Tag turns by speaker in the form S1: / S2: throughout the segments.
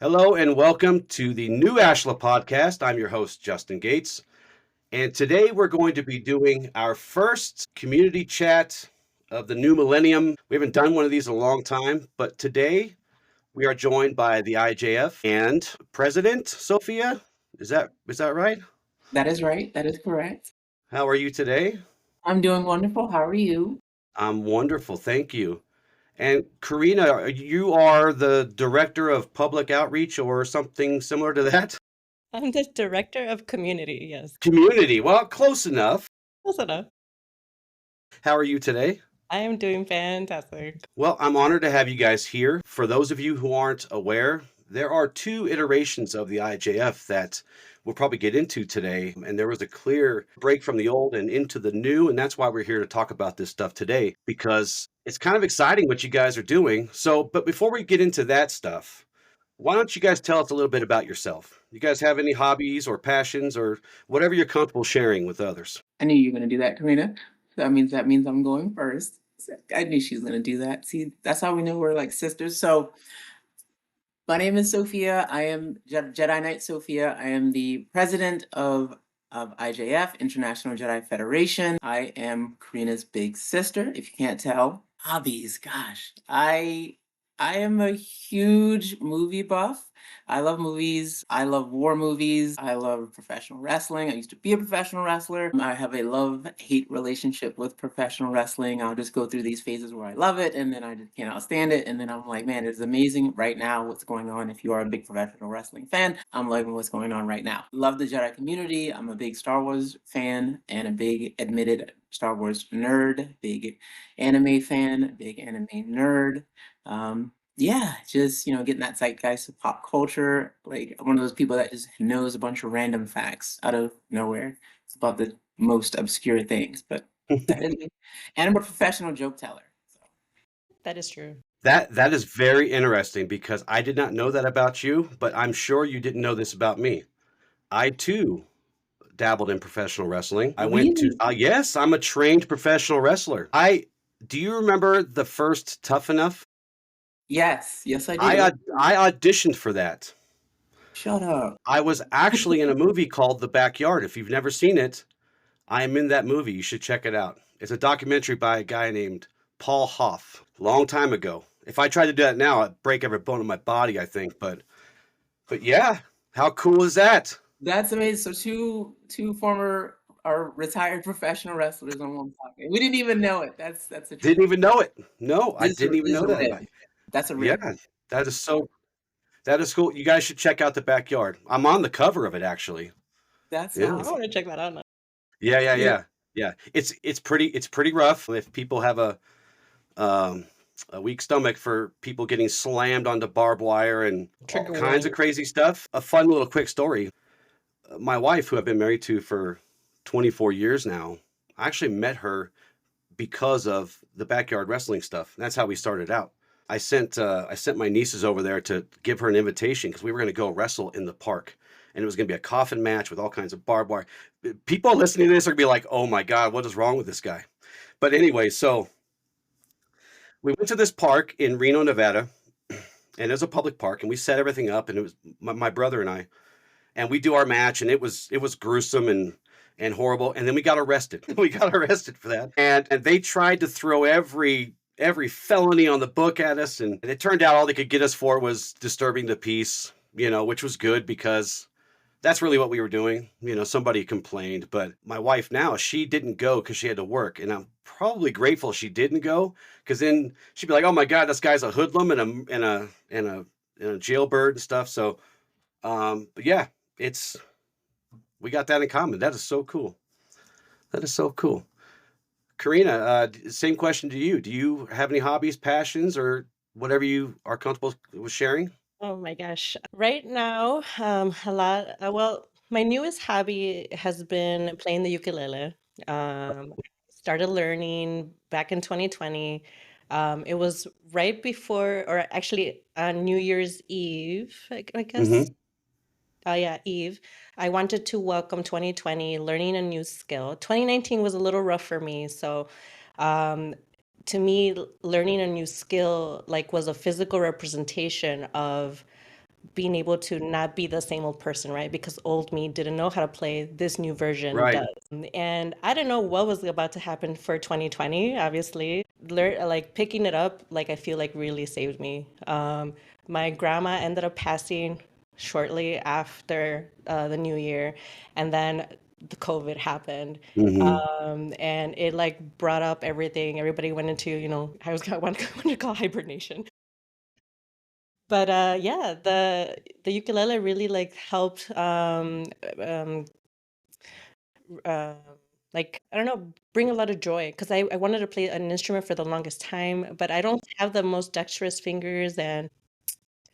S1: Hello and welcome to the new Ashla podcast. I'm your host, Justin Gates. And today we're going to be doing our first community chat of the new millennium. We haven't done one of these in a long time, but today we are joined by the IJF and President Sophia. Is that right?
S2: That is right. That is correct.
S1: How are you today?
S2: I'm doing wonderful. How are you?
S1: I'm wonderful, thank you. And Karina, you are the Director of Public Outreach or something similar to that?
S3: I'm the director of community, yes.
S1: Community. Well, close enough.
S3: Close enough.
S1: How are you today?
S3: I am doing fantastic.
S1: Well, I'm honored to have you guys here. For those of you who aren't aware, there are two iterations of the IJF that we'll probably get into today. And there was a clear break from the old and into the new. And that's why we're here to talk about this stuff today, because it's kind of exciting what you guys are doing. So, but before we get into that stuff, why don't you guys tell us a little bit about yourself? You guys have any hobbies or passions or whatever you're comfortable sharing with others?
S2: I knew you were going to do that, Karina. That means I'm going first. I knew she was going to do that. See, that's how we know we're like sisters. So, my name is Sophia. I am Jedi Knight Sophia. I am the president of IJF, International Jedi Federation. I am Karina's big sister, if you can't tell. Hobbies, gosh. I am a huge movie buff. I love movies. I love war movies. I love professional wrestling. I used to be a professional wrestler. I have a love-hate relationship with professional wrestling. I'll just go through these phases where I love it and then I just cannot stand it. And then I'm like, man, it's amazing right now what's going on. If you are a big professional wrestling fan, I'm loving what's going on right now. Love the Jedi community. I'm a big Star Wars fan and a big admitted Star Wars nerd, big anime fan, big anime nerd. Yeah, just getting that zeitgeist of pop culture. Like one of those people that just knows a bunch of random facts out of nowhere. It's about the most obscure things, but that is me. And I'm a professional joke teller. So
S3: That is true.
S1: That is very interesting because I did not know that about you, but I'm sure you didn't know this about me. I too dabbled in professional wrestling. I went to
S2: really,
S1: yes, I'm a trained professional wrestler. I Do you remember the first Tough Enough?
S2: yes, I
S1: I
S2: do.
S1: I auditioned for that.
S2: Shut up.
S1: I was actually in a movie called The Backyard. If you've never seen it, I am in that movie. You should check it out. It's a documentary by a guy named Paul Hoff, long time ago. If I tried to do that now, I'd break every bone in my body, I think. But yeah, how cool is that?
S2: That's amazing. So two former or retired professional wrestlers on one podcast. We didn't even know it. That's a trip.
S1: Didn't even know it. No, I
S2: This is a,
S1: didn't even
S2: this is
S1: know
S2: a
S1: that
S2: rip.
S1: about you.
S2: That's a rip.
S1: Yeah, that is so. That is cool. You guys should check out The Backyard. I'm on the cover of it, actually.
S2: That's
S1: Yeah.
S3: I
S2: awesome.
S3: want to check that out now.
S1: Yeah, yeah,
S2: Yeah.
S1: yeah, yeah. It's pretty rough. If people have um, a weak stomach for people getting slammed onto barbed wire and all
S3: Trigger
S1: kinds of
S3: warning.
S1: crazy stuff. A fun little quick story. My wife, who I've been married to for 24 years now, I actually met her because of the backyard wrestling stuff. That's how we started out. I sent my nieces over there to give her an invitation because we were going to go wrestle in the park, and it was going to be a coffin match with all kinds of barbed wire. People listening to this are going to be like, "Oh my God, what is wrong with this guy?" But anyway, so we went to this park in Reno, Nevada, and it was a public park, and we set everything up, and it was my brother and I, and we do our match, and it was gruesome and horrible, and then we got arrested. We got arrested for that, and they tried to throw every felony on the book at us, and it turned out all they could get us for was disturbing the peace, which was good because that's really what we were doing. Somebody complained, but my wife now, she didn't go because she had to work, and I'm probably grateful she didn't go because then she'd be like, "Oh my God, this guy's a hoodlum and a jailbird and stuff." So, but yeah, it's we got that in common. That is so cool. That is so cool. Karina, same question to you. Do you have any hobbies, passions, or whatever you are comfortable with sharing?
S3: Oh my gosh. Right now, a lot. Well, my newest hobby has been playing the ukulele. Started learning back in 2020. It was right before, or actually on New Year's Eve, I
S1: Mm-hmm.
S3: guess. Yeah, Eve. I wanted to welcome 2020, learning a new skill. 2019 was a little rough for me, so um, to me, learning a new skill like was a physical representation of being able to not be the same old person, right? Because old me didn't know how to play, this new version
S1: Right.
S3: does. And I didn't know what was about to happen for 2020, obviously. Like picking it up, like I feel like really saved me. My grandma ended up passing shortly after the new year, and then the COVID happened.
S1: Hmm.
S3: And it like brought up everything. Everybody went into, I was got one what to call hibernation. But yeah, the ukulele really like helped um uh, like I don't know, bring a lot of joy because I wanted to play an instrument for the longest time, but I don't have the most dexterous fingers and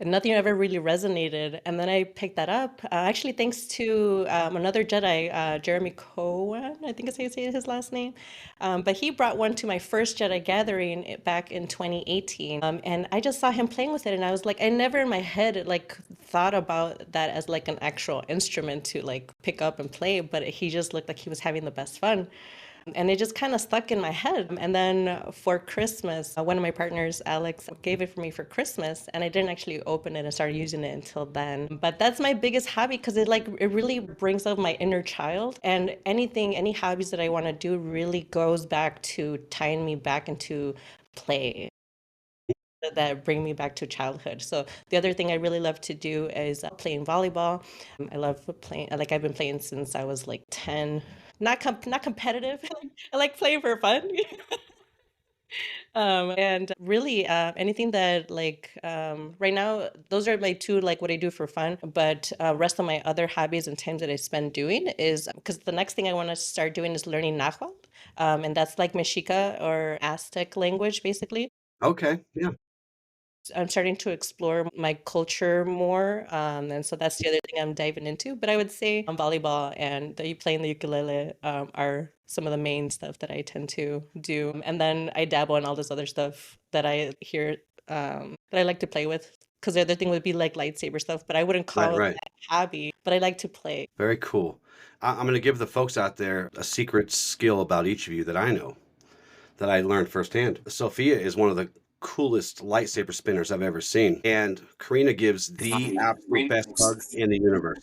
S3: nothing ever really resonated. And then I picked that up, actually, thanks to another Jedi, Jeremy Cohen, I think is how you say his last name. But he brought one to my first Jedi gathering back in 2018. And I just saw him playing with it. And I was like, I never in my head like thought about that as like an actual instrument to like pick up and play. But he just looked like he was having the best fun. And it just kind of stuck in my head. And then for Christmas, one of my partners, Alex, gave it for me for Christmas, and I didn't actually open it and start using it until then. But that's my biggest hobby because it really brings out my inner child. And any hobbies that I want to do really goes back to tying me back into play that bring me back to childhood. So the other thing I really love to do is playing volleyball. I love playing, like I've been playing since I was like 10. Not competitive. I like playing for fun. And really anything that like right now those are my two like what I do for fun, but rest of my other hobbies and times that I spend doing is because the next thing I want to start doing is learning Nahuatl. And that's like Mexica or Aztec language basically.
S1: Okay. Yeah.
S3: I'm starting to explore my culture more, and so that's the other thing I'm diving into. But I would say volleyball and you playing the ukulele are some of the main stuff that I tend to do, and then I dabble in all this other stuff that I hear that I like to play with. Because the other thing would be like lightsaber stuff, but I wouldn't
S1: Right.
S3: call it
S1: Right.
S3: a hobby. But I like to play.
S1: Very cool. I'm going to give the folks out there a secret skill about each of you that I know, that I learned firsthand. Sophia is one of the coolest lightsaber spinners I've ever seen. And Karina gives the absolute best hug in the universe.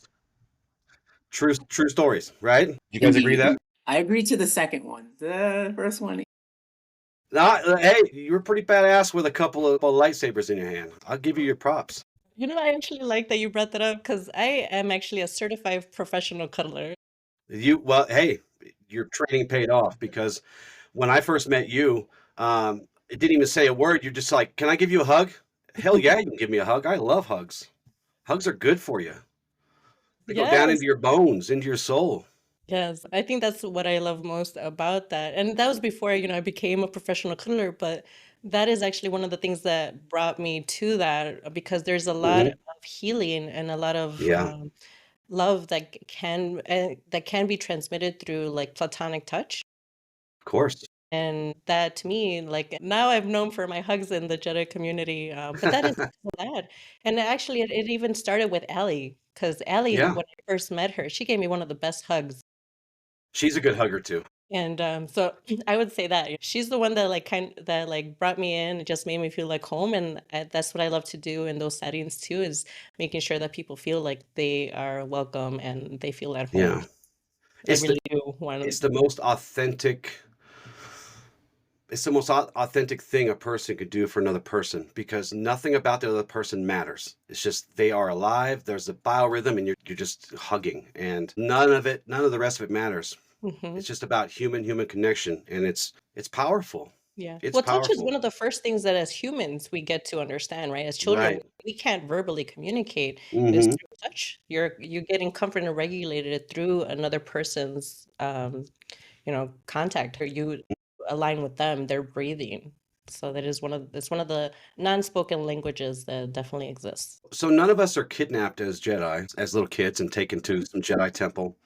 S1: True stories, right? You guys agree
S2: Indeed.
S1: that?
S2: I agree to the second one. The first one,
S1: Hey, you were pretty badass with a couple of lightsabers in your hand. I'll give you your props.
S3: I actually like that you brought that up because I am actually a certified professional cuddler.
S1: Well, hey, your training paid off because when I first met you, it didn't even say a word. You're just like, "Can I give you a hug?" Hell yeah, you can give me a hug. I love hugs. Hugs are good for you. They go down
S3: Yes.
S1: into your bones, into your soul.
S3: Yes, I think that's what I love most about that. And that was before, I became a professional cuddler, but that is actually one of the things that brought me to that because there's a lot
S1: Hmm.
S3: of healing and a lot of
S1: Yeah,
S3: love that can be transmitted through like platonic touch.
S1: of course.
S3: And that to me, like now I've known for my hugs in the Jedi community, but that is so that. And actually, it even started with Ellie, because Ellie,
S1: Yeah,
S3: when I first met her, she gave me one of the best hugs.
S1: she's a good hugger too.
S3: And so I would say that she's the one that that like brought me in. It just made me feel like home, and that's what I love to do in those settings too, is making sure that people feel like they are welcome and they feel at
S1: Yeah,
S3: home. I
S1: it's the
S3: really do want.
S1: it's the most authentic. It's the most authentic thing a person could do for another person because nothing about the other person matters. It's just they are alive. There's a biorhythm, and you're just hugging, and none of the rest of it matters.
S3: Mhm.
S1: It's just about human connection, and it's powerful.
S3: Yeah.
S1: It's
S3: Well, touch is
S1: powerful.
S3: one of the first things that as humans we get to understand, right? As children,
S1: Right.
S3: we can't verbally communicate. It's
S1: Hmm.
S3: through touch. You're getting comfort and regulated through another person's contact, or you align with them, they're breathing. So that is it's one of the non-spoken languages that definitely exists.
S1: So none of us are kidnapped as Jedi, as little kids, and taken to some Jedi temple.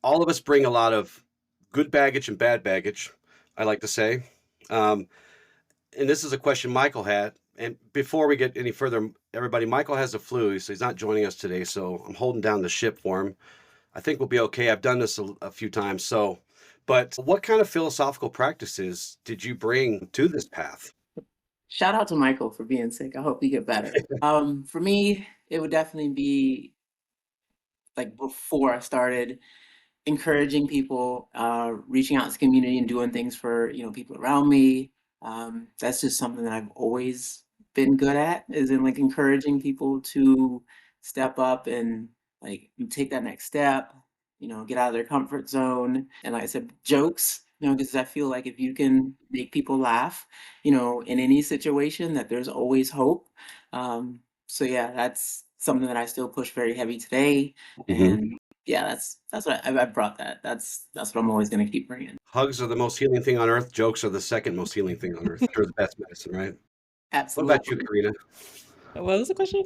S1: All of us bring a lot of good baggage and bad baggage, I like to say. Um, and this is a question Michael had. And before we get any further, everybody, Michael has the flu, so he's not joining us today. So I'm holding down the ship for him. I think we'll be okay. I've done this a few times. But what kind of philosophical practices did you bring to this path?
S2: shout out to Michael for being sick. I hope you get better. For me, it would definitely be like before I started encouraging people, reaching out to the community and doing things for, people around me. That's just something that I've always been good at, is in like encouraging people to step up and like take that next step, get out of their comfort zone. And like I said, jokes, because I feel like if you can make people laugh, in any situation, that there's always hope. So yeah, that's something that I still push very heavy today.
S1: Hmm.
S2: And yeah, that's what I brought that. That's what I'm always gonna keep bringing.
S1: Hugs are the most healing thing on earth. Jokes are the second most healing thing on earth. They're the best medicine, right? What about you,
S2: Absolutely.
S1: Karina?
S3: What was the question?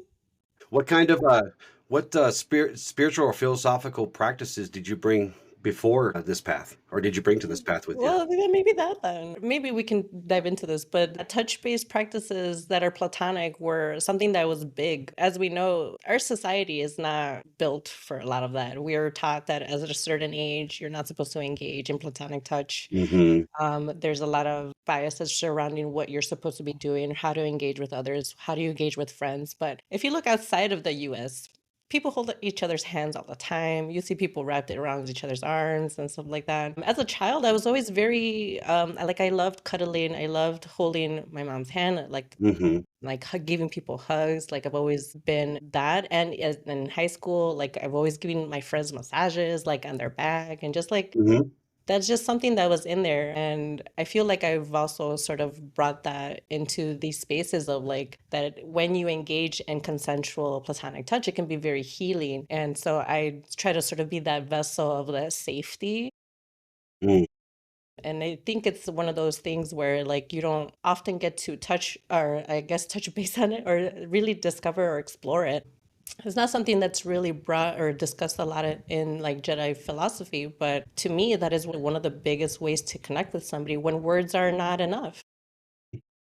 S1: What kind of spiritual or philosophical practices did you bring before this path, or did you bring to this path with you?
S3: Well, then maybe that then. Maybe we can dive into this, but touch-based practices that are platonic were something that was big. As we know, our society is not built for a lot of that. We are taught that at a certain age, you're not supposed to engage in platonic touch.
S1: Hmm.
S3: There's a lot of biases surrounding what you're supposed to be doing, how to engage with others, how do you engage with friends. But if you look outside of the US, people hold each other's hands all the time. You see people wrapped around each other's arms and stuff like that. As a child, I was always very I loved cuddling. I loved holding my mom's hand,
S1: Hmm.
S3: giving people hugs. Like I've always been that. And in high school, like I've always given my friends massages, like on their back, and just like
S1: Hmm.
S3: that's just something that was in there. And I feel like I've also sort of brought that into these spaces of like that when you engage in consensual platonic touch, it can be very healing. And so I try to sort of be that vessel of that safety.
S1: Mm.
S3: And I think it's one of those things where like you don't often get to touch or I guess touch base on it or really discover or explore it. It's not something that's really brought or discussed a lot in like Jedi philosophy, but to me, that is one of the biggest ways to connect with somebody when words are not enough.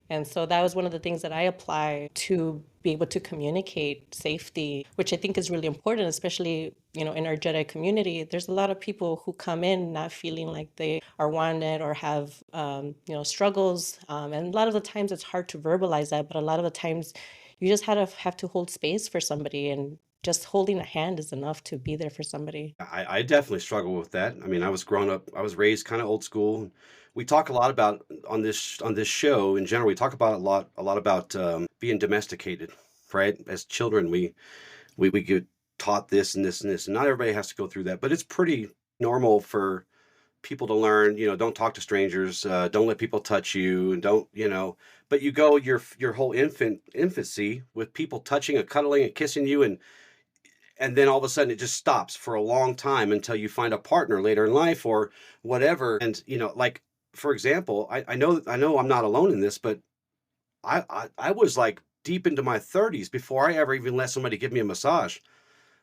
S3: And so that was one of the things that I apply to be able to communicate safety, which I think is really important, especially, in our Jedi community. There's a lot of people who come in not feeling like they are wanted or have, struggles. And a lot of the times it's hard to verbalize that, but a lot of the times you just have to hold space for somebody, and just holding a hand is enough to be there for somebody.
S1: I definitely struggle with that. I mean, I was raised kind of old school. We talk a lot about on this show in general. We talk about a lot about being domesticated, right? As children, we get taught this and this and this, and not everybody has to go through that, but it's pretty normal for people to learn. Don't talk to strangers, don't let people touch you, and don't But you go your whole infancy with people touching and cuddling and kissing you, and then all of a sudden it just stops for a long time until you find a partner later in life or whatever. And like, for example, I know I'm not alone in this, but I was like deep into my 30s before I ever even let somebody give me a massage.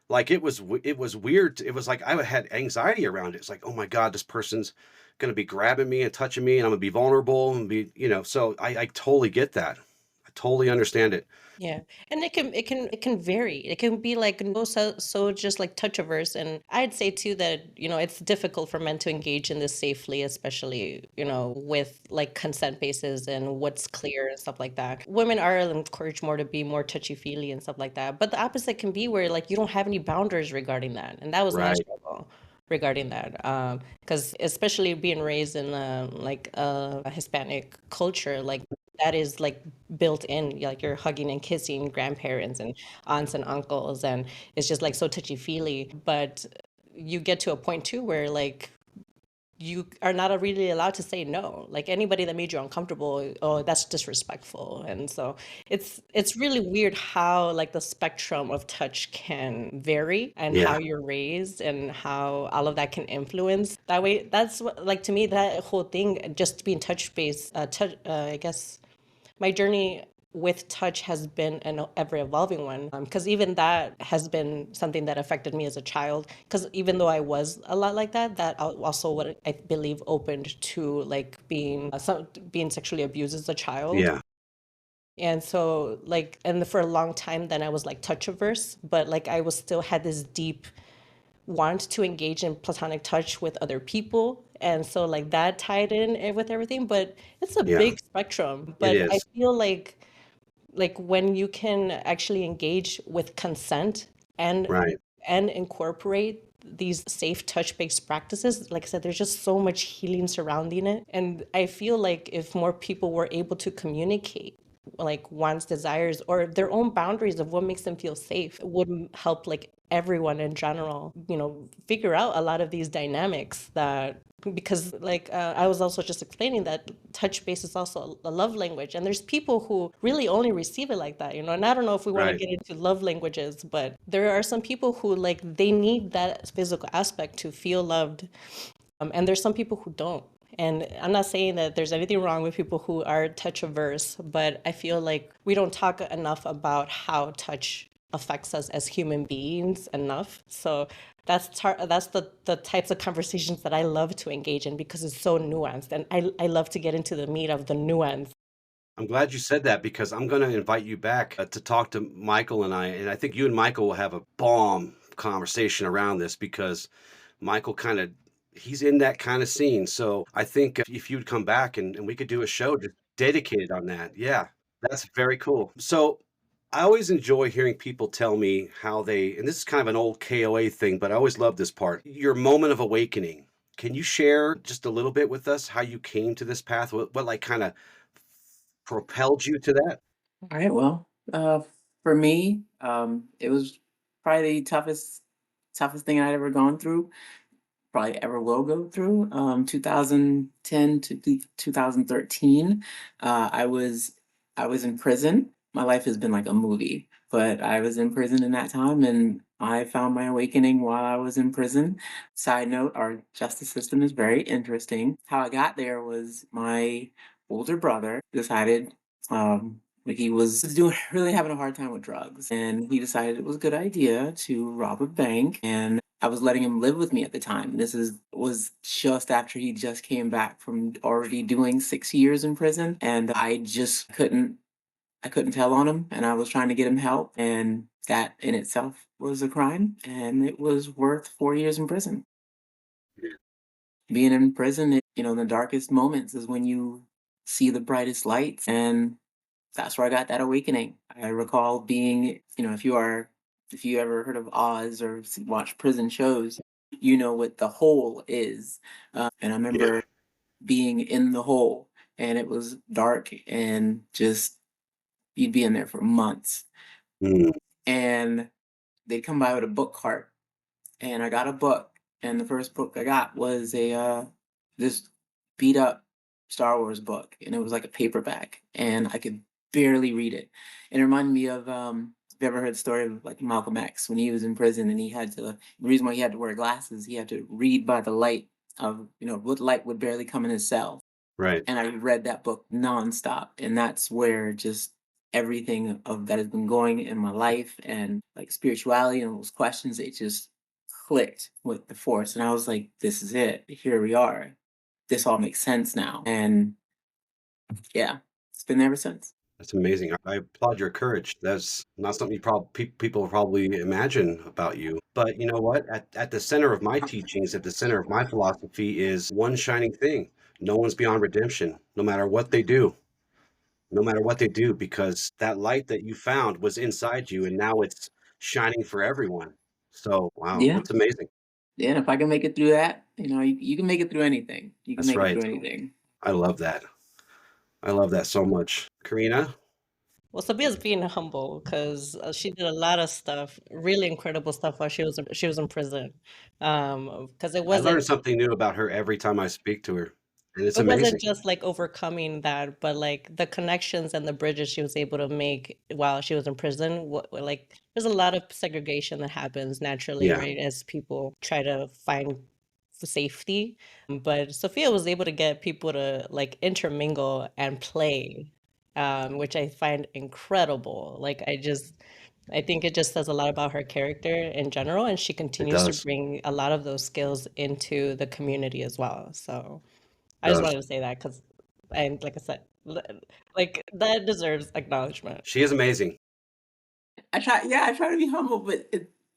S1: Like it was weird. It was like I had anxiety around it. It's like, oh my God, this person's gonna be grabbing me and touching me, and I'm gonna be vulnerable and be, so I totally get that. I totally understand it.
S3: Yeah. And it can vary. It can be like so just like touch averse. And I'd say too that, it's difficult for men to engage in this safely, especially, with like consent bases and what's clear and stuff like that. Women are encouraged more to be more touchy-feely and stuff like that. But the opposite can be where like you don't have any boundaries regarding that. And that was my
S1: Right.
S3: struggle regarding that. Because especially being raised in like a Hispanic culture, like that is like built in, like you're hugging and kissing grandparents and aunts and uncles, and it's just like so touchy feely. But you get to a point too where like you are not really allowed to say no. Like anybody that made you uncomfortable, oh, that's disrespectful. And so it's really weird how like the spectrum of touch can vary, and
S1: Yeah.
S3: how you're raised and how all of that can influence that way. That's what, like, to me, that whole thing, just being touch based, I guess my journey with touch has been an ever evolving one, because even that has been something that affected me as a child, because even though I was a lot like that, that also what I believe opened to like being sexually abused as a child.
S1: Yeah.
S3: And so like, and for a long time then I was like touch averse, but like I was still had this deep want to engage in platonic touch with other people. And so like that tied in with everything, but it's a
S1: Yeah.
S3: big spectrum.
S1: It
S3: But I
S1: is.
S3: feel like like when you can actually engage with consent and
S1: Right.
S3: incorporate these safe touch-based practices, like I said, there's just so much healing surrounding it. And I feel like if more people were able to communicate like wants, desires, or their own boundaries of what makes them feel safe, it would help like everyone in general, figure out a lot of these dynamics that, because like I was also just explaining that touch base is also a love language, and there's people who really only receive it like that, and I don't know if we want to
S1: Right.
S3: get into love languages, but there are some people who like they need that physical aspect to feel loved, and there's some people who don't. And I'm not saying that there's anything wrong with people who are touch averse, but I feel like we don't talk enough about how touch affects us as human beings enough. So that's the types of conversations that I love to engage in because it's so nuanced, and I love to get into the meat of the nuance.
S1: I'm glad you said that because I'm going to invite you back to talk to Michael and I. And I think you and Michael will have a bomb conversation around this because Michael he's in that kind of scene. So I think if you'd come back and we could do a show just dedicated on that. Yeah, that's very cool. So I always enjoy hearing people tell me how and this is kind of an old KOA thing, but I always love this part, your moment of awakening. Can you share just a little bit with us how you came to this path? What like kind of propelled you to that?
S2: All right, well, for me, it was probably the toughest thing I'd ever gone through, probably ever will go through. 2010 to 2013, I was in prison. My life has been like a movie, but I was in prison in that time, and I found my awakening while I was in prison. Side note: our justice system is very interesting. How I got there was my older brother decided. Like he was doing really having a hard time with drugs, and he decided it was a good idea to rob a bank. And I was letting him live with me at the time. Was just after he just came back from already doing 6 years in prison, and I couldn't tell on him, and I was trying to get him help, and that in itself was a crime, and it was worth 4 years in prison. Being in prison, in the darkest moments is when you see the brightest lights, and that's where I got that awakening. I recall being, if you ever heard of Oz or watch prison shows, you know what the hole is. And I
S1: Yeah.
S2: remember being in the hole, and it was dark, and just you'd be in there for months.
S1: Mm,
S2: And they'd come by with a book cart, and I got a book, and the first book I got was this beat up Star Wars book, and it was like a paperback, and I could barely read it. It reminded me of have you ever heard the story of like Malcolm X when he was in prison and the reason why he had to wear glasses, he had to read by the light of, what light would barely come in his cell.
S1: right.
S2: And I read that book nonstop, and that's where just everything of that has been going in my life and like spirituality and those questions, it just clicked with the force, and I was like, "This is it. Here we are. This all makes sense now." And yeah, it's been there ever since.
S1: That's amazing. I applaud your courage. That's not something people probably imagine about you. But you know what? At the center of my teachings, at the center of my philosophy is one shining thing. No one's beyond redemption, no matter what they do. No matter what they do, because that light that you found was inside you and now it's shining for everyone. So, wow,
S2: Yeah,
S1: that's amazing.
S2: yeah. And if I can make it through that, you can make it through anything. You can
S1: That's
S2: make it
S1: right.
S2: through anything.
S1: I love that. I love that so much. Karina,
S3: Well, Sophia's being humble because she did a lot of stuff, really incredible stuff while she was in prison. Because
S1: I learn something new about her every time I speak to her, and it's
S3: it wasn't
S1: amazing.
S3: just like overcoming that, but like the connections and the bridges she was able to make while she was in prison. Like there's a lot of segregation that happens naturally,
S1: Yeah,
S3: right, as people try to find safety. But Sophia was able to get people to like intermingle and play, which I find incredible. I think it just says a lot about her character in general, and she
S1: it
S3: continues to
S1: does.
S3: bring a lot of those skills into the community as well. So
S1: It
S3: I just
S1: does.
S3: wanted to say that because, and like I said, like that deserves acknowledgement.
S1: She is amazing.
S2: I try to be humble, but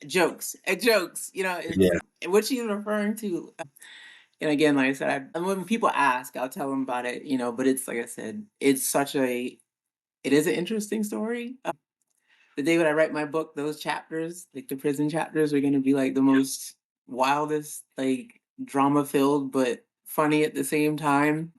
S2: jokes. It's
S1: Yeah.
S2: what she's referring to. And again, like I said, and when people ask, I'll tell them about it. But it's like I said, It is an interesting story. The day when I write my book, those chapters, like the prison chapters, are going to be like the most wildest, like drama filled, but funny at the same time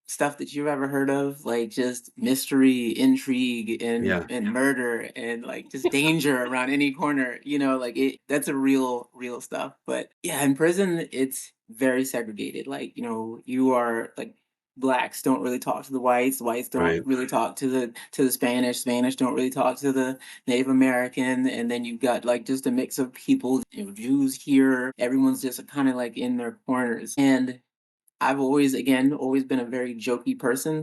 S2: stuff that you've ever heard of, like just mystery, intrigue,
S1: Yeah,
S2: and murder, and like just danger around any corner. Like that's a real stuff. But yeah, in prison, it's very segregated. Like you are like blacks don't really talk to the whites don't
S1: right.
S2: really talk to the Spanish don't really talk to the Native American, and then you've got like just a mix of people, Jews here. Everyone's just kind of like in their corners, and I've always been a very jokey person.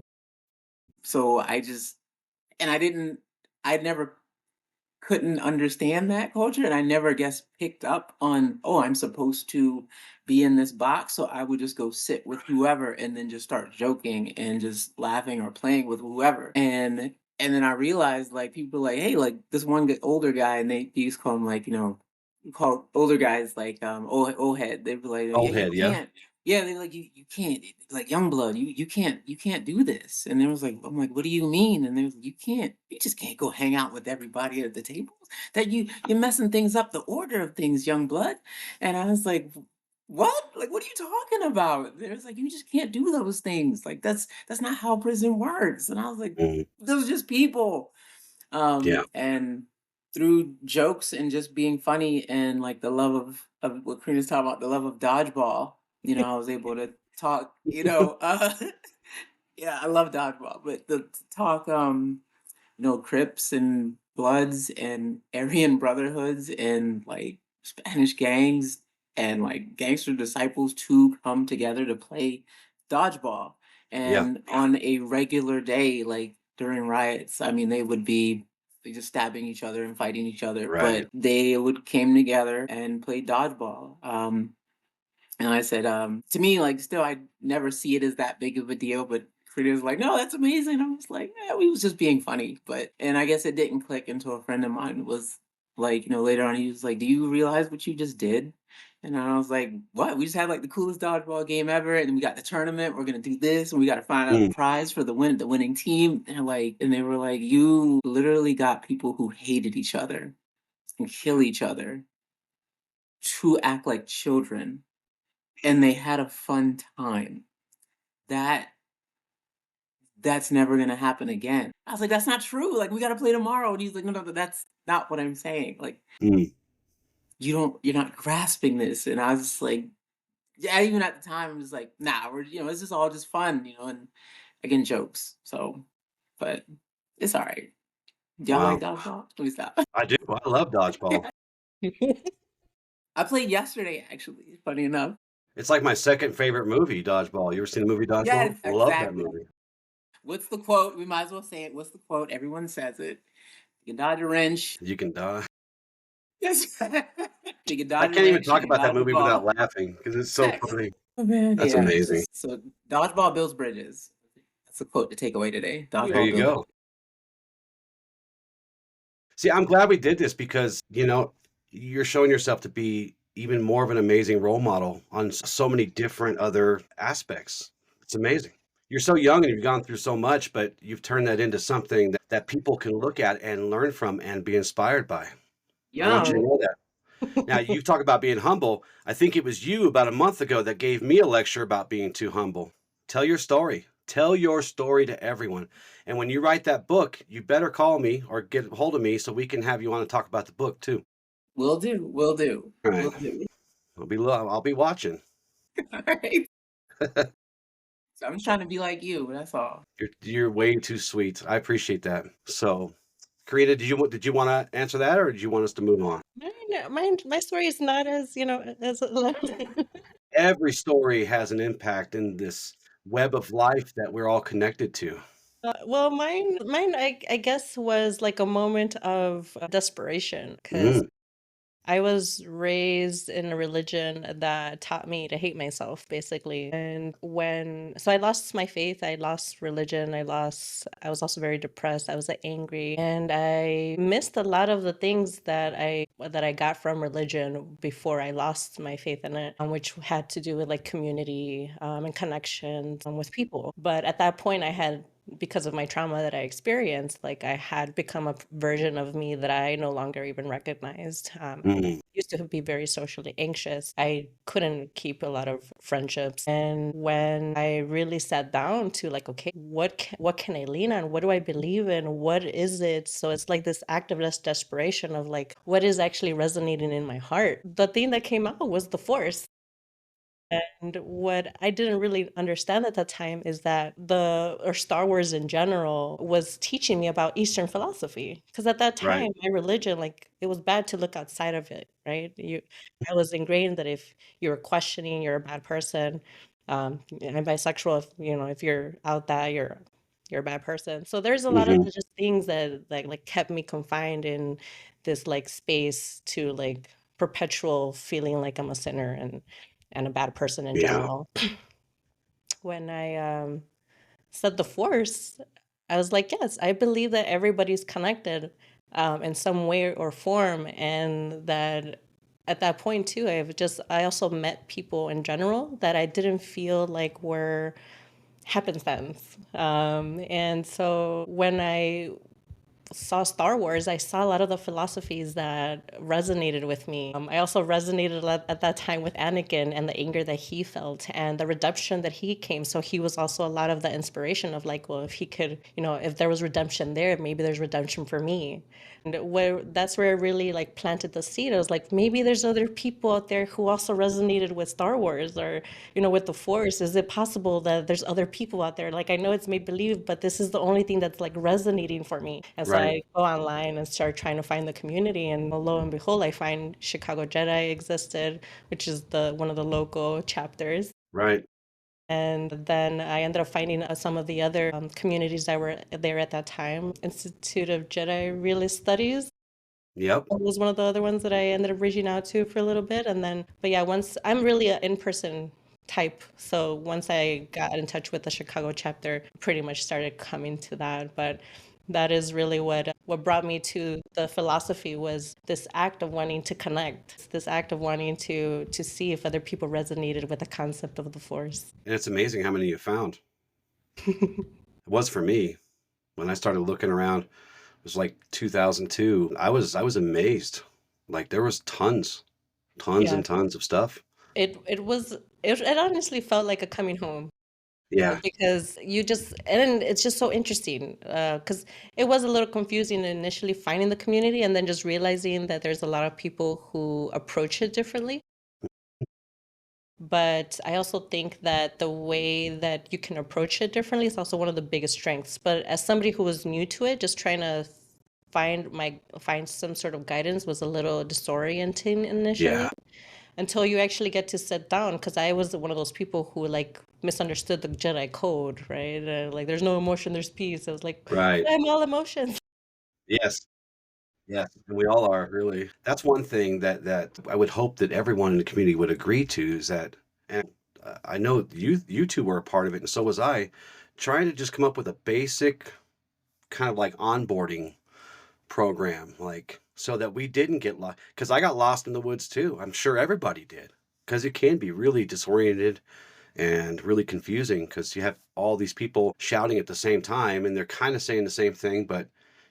S2: So I never couldn't understand that culture. And I never, guess, picked up on, oh, I'm supposed to be in this box. So I would just go sit with whoever and then just start joking and just laughing or playing with whoever. And then I realized like people like, hey, like this older guy, and they used to call him like, call older guys like old head. They'd be like, yeah,
S1: Old
S2: you
S1: head, yeah.
S2: can't. Yeah, they're like, you can't, like young blood, you can't do this. And they was like, I'm like, what do you mean? And they was like, you just can't go hang out with everybody at the table. That you're messing things up, the order of things, young blood. And I was like, what? Like, what are you talking about? They was like, you just can't do those things. Like that's not how prison works. And I was like,
S1: Mhm.
S2: those are just people.
S1: Yeah,
S2: And through jokes and just being funny and like the love of what Karina's talking about, the love of dodgeball, I was able to talk, yeah, I love dodgeball, but the to talk Crips and Bloods and Aryan Brotherhoods and like Spanish gangs and like gangster disciples to come together to play dodgeball.
S1: yeah,
S2: And on a regular day, like during riots, I mean, they would be like, just stabbing each other and fighting each other,
S1: right.
S2: but they would came together and play dodgeball. And I said, to me, like, still, I never see it as that big of a deal. But Frida was like, no, that's amazing. I was like, yeah, we was just being funny. And I guess it didn't click until a friend of mine was like, later on, he was like, do you realize what you just did? And I was like, what? We just had like the coolest dodgeball game ever. And then we got the tournament. We're going to do this. And we got to find out the
S1: Mm,
S2: prize for the winning team. And they were like, you literally got people who hated each other and kill each other to act like children, and they had a fun time. That that's never gonna happen again. I was like, that's not true. Like, we gotta play tomorrow. And he's like, no, that's not what I'm saying. Like,
S1: mm.
S2: you're not grasping this. And I was just like, yeah, even at the time, I was like, nah, it's just all just fun, and again, jokes. So, but it's all right. Y'all like
S1: Wow.
S2: dodgeball? Let me stop.
S1: I do. I love dodgeball.
S2: I played yesterday, actually. Funny enough.
S1: It's like my second favorite movie, Dodgeball. You ever seen the movie Dodgeball?
S2: Yes,
S1: Love that
S2: exactly.
S1: movie.
S2: What's the quote? We might as well say it. What's the quote? Everyone says it. You can dodge a wrench.
S1: You can die.
S2: Yes. You can
S1: I
S2: dodge a
S1: can't even
S2: wrench. You
S1: talk
S2: can
S1: about that
S2: dodge a
S1: movie without
S2: ball.
S1: laughing because it's so
S2: Sex.
S1: funny.
S2: Oh man.
S1: That's
S2: Yeah.
S1: amazing.
S2: So dodgeball builds bridges. That's a quote to take away today.
S1: There
S2: Dodgeball
S1: you
S2: builds.
S1: go. See, I'm glad we did this because, you're showing yourself to be even more of an amazing role model on so many different other aspects. It's amazing. You're so young and you've gone through so much, but you've turned that into something that people can look at and learn from and be inspired by. I want you to
S2: Young.
S1: know that. Now, you talk about being humble. I think it was you about a month ago that gave me a lecture about being too humble. Tell your story. Tell your story to everyone. And when you write that book, you better call me or get a hold of me so we can have you on to talk about the book too.
S2: Will do. Will do.
S1: All
S2: Will
S1: right.
S2: do.
S1: I'll be watching.
S2: All right. So I'm just trying to be like you. That's all.
S1: You're way too sweet. I appreciate that. So, Karina, did you want to answer that or did you want us to move on?
S3: My story is not as, as
S1: Every story has an impact in this web of life that we're all connected to.
S3: well, mine, I guess was like a moment of desperation because
S1: Mm,
S3: I was raised in a religion that taught me to hate myself, basically. And so I lost my faith, I lost religion, I was also very depressed, I was angry, and I missed a lot of the things that I got from religion before I lost my faith in it, which had to do with like community and connections with people. But at that point, I had because of my trauma that I experienced, like I had become a version of me that I no longer even recognized.
S1: Mm,
S3: Used to be very socially anxious. I couldn't keep a lot of friendships. And when I really sat down to like, okay, what can I lean on? What do I believe in? What is it? So it's like this act of desperation of like, what is actually resonating in my heart? The thing that came out was the Force. And what I didn't really understand at that time is that or Star Wars in general was teaching me about Eastern philosophy. Because at that
S1: right.
S3: time, my religion, like, it was bad to look outside of it, right? I was ingrained that if you're questioning, you're a bad person. I'm bisexual. If you're out that, you're a bad person. So there's a lot of
S1: Hmm.
S3: just things that like kept me confined in this like space to like perpetual feeling like I'm a sinner and a bad person in
S1: Yeah.
S3: general. When I said the Force, I was like, yes, I believe that everybody's connected in some way or form, and that at that point too, I also met people in general that I didn't feel like were happenstance. And so when I saw Star Wars, I saw a lot of the philosophies that resonated with me. I also resonated at that time with Anakin and the anger that he felt and the redemption that he came. So he was also a lot of the inspiration of like, well, if he could, if there was redemption there, maybe there's redemption for me. And that's where I really like planted the seed. I was like, maybe there's other people out there who also resonated with Star Wars or, with the Force. Is it possible that there's other people out there? Like, I know it's made believe, but this is the only thing that's like resonating for me. And so
S1: Right.
S3: I go online and start trying to find the community. And lo and behold, I find Chicago Jedi existed, which is one of the local chapters.
S1: Right.
S3: And then I ended up finding some of the other communities that were there at that time. Institute of Jedi Realist Studies
S1: Yep.
S3: was one of the other ones that I ended up reaching out to for a little bit. And then, but yeah, once I'm really an in-person type. So once I got in touch with the Chicago chapter, pretty much started coming to that. But that is really what brought me to the philosophy was this act of wanting to connect, this act of wanting to see if other people resonated with the concept of the Force.
S1: And it's amazing how many you found. It was for me when I started looking around. It was like 2002. I was amazed. Like there was tons
S3: Yeah,
S1: and tons of stuff.
S3: it honestly felt like a coming home.
S1: Yeah.
S3: Because and it's just so interesting because it was a little confusing initially finding the community and then just realizing that there's a lot of people who approach it differently. But I also think that the way that you can approach it differently is also one of the biggest strengths. But as somebody who was new to it, just trying to find some sort of guidance was a little disorienting initially
S1: Yeah.
S3: until you actually get to sit down because I was one of those people who like misunderstood the Jedi code, right? Like there's no emotion, there's peace. I was like,
S1: Right.
S3: I'm all emotions.
S1: Yes. Yes. And we all are really. That's one thing that I would hope that everyone in the community would agree to is that, and I know you two were a part of it, and so was I, trying to just come up with a basic kind of like onboarding program, like so that we didn't get lost. Because I got lost in the woods too. I'm sure everybody did. Because it can be really disoriented and really confusing because you have all these people shouting at the same time and they're kind of saying the same thing, but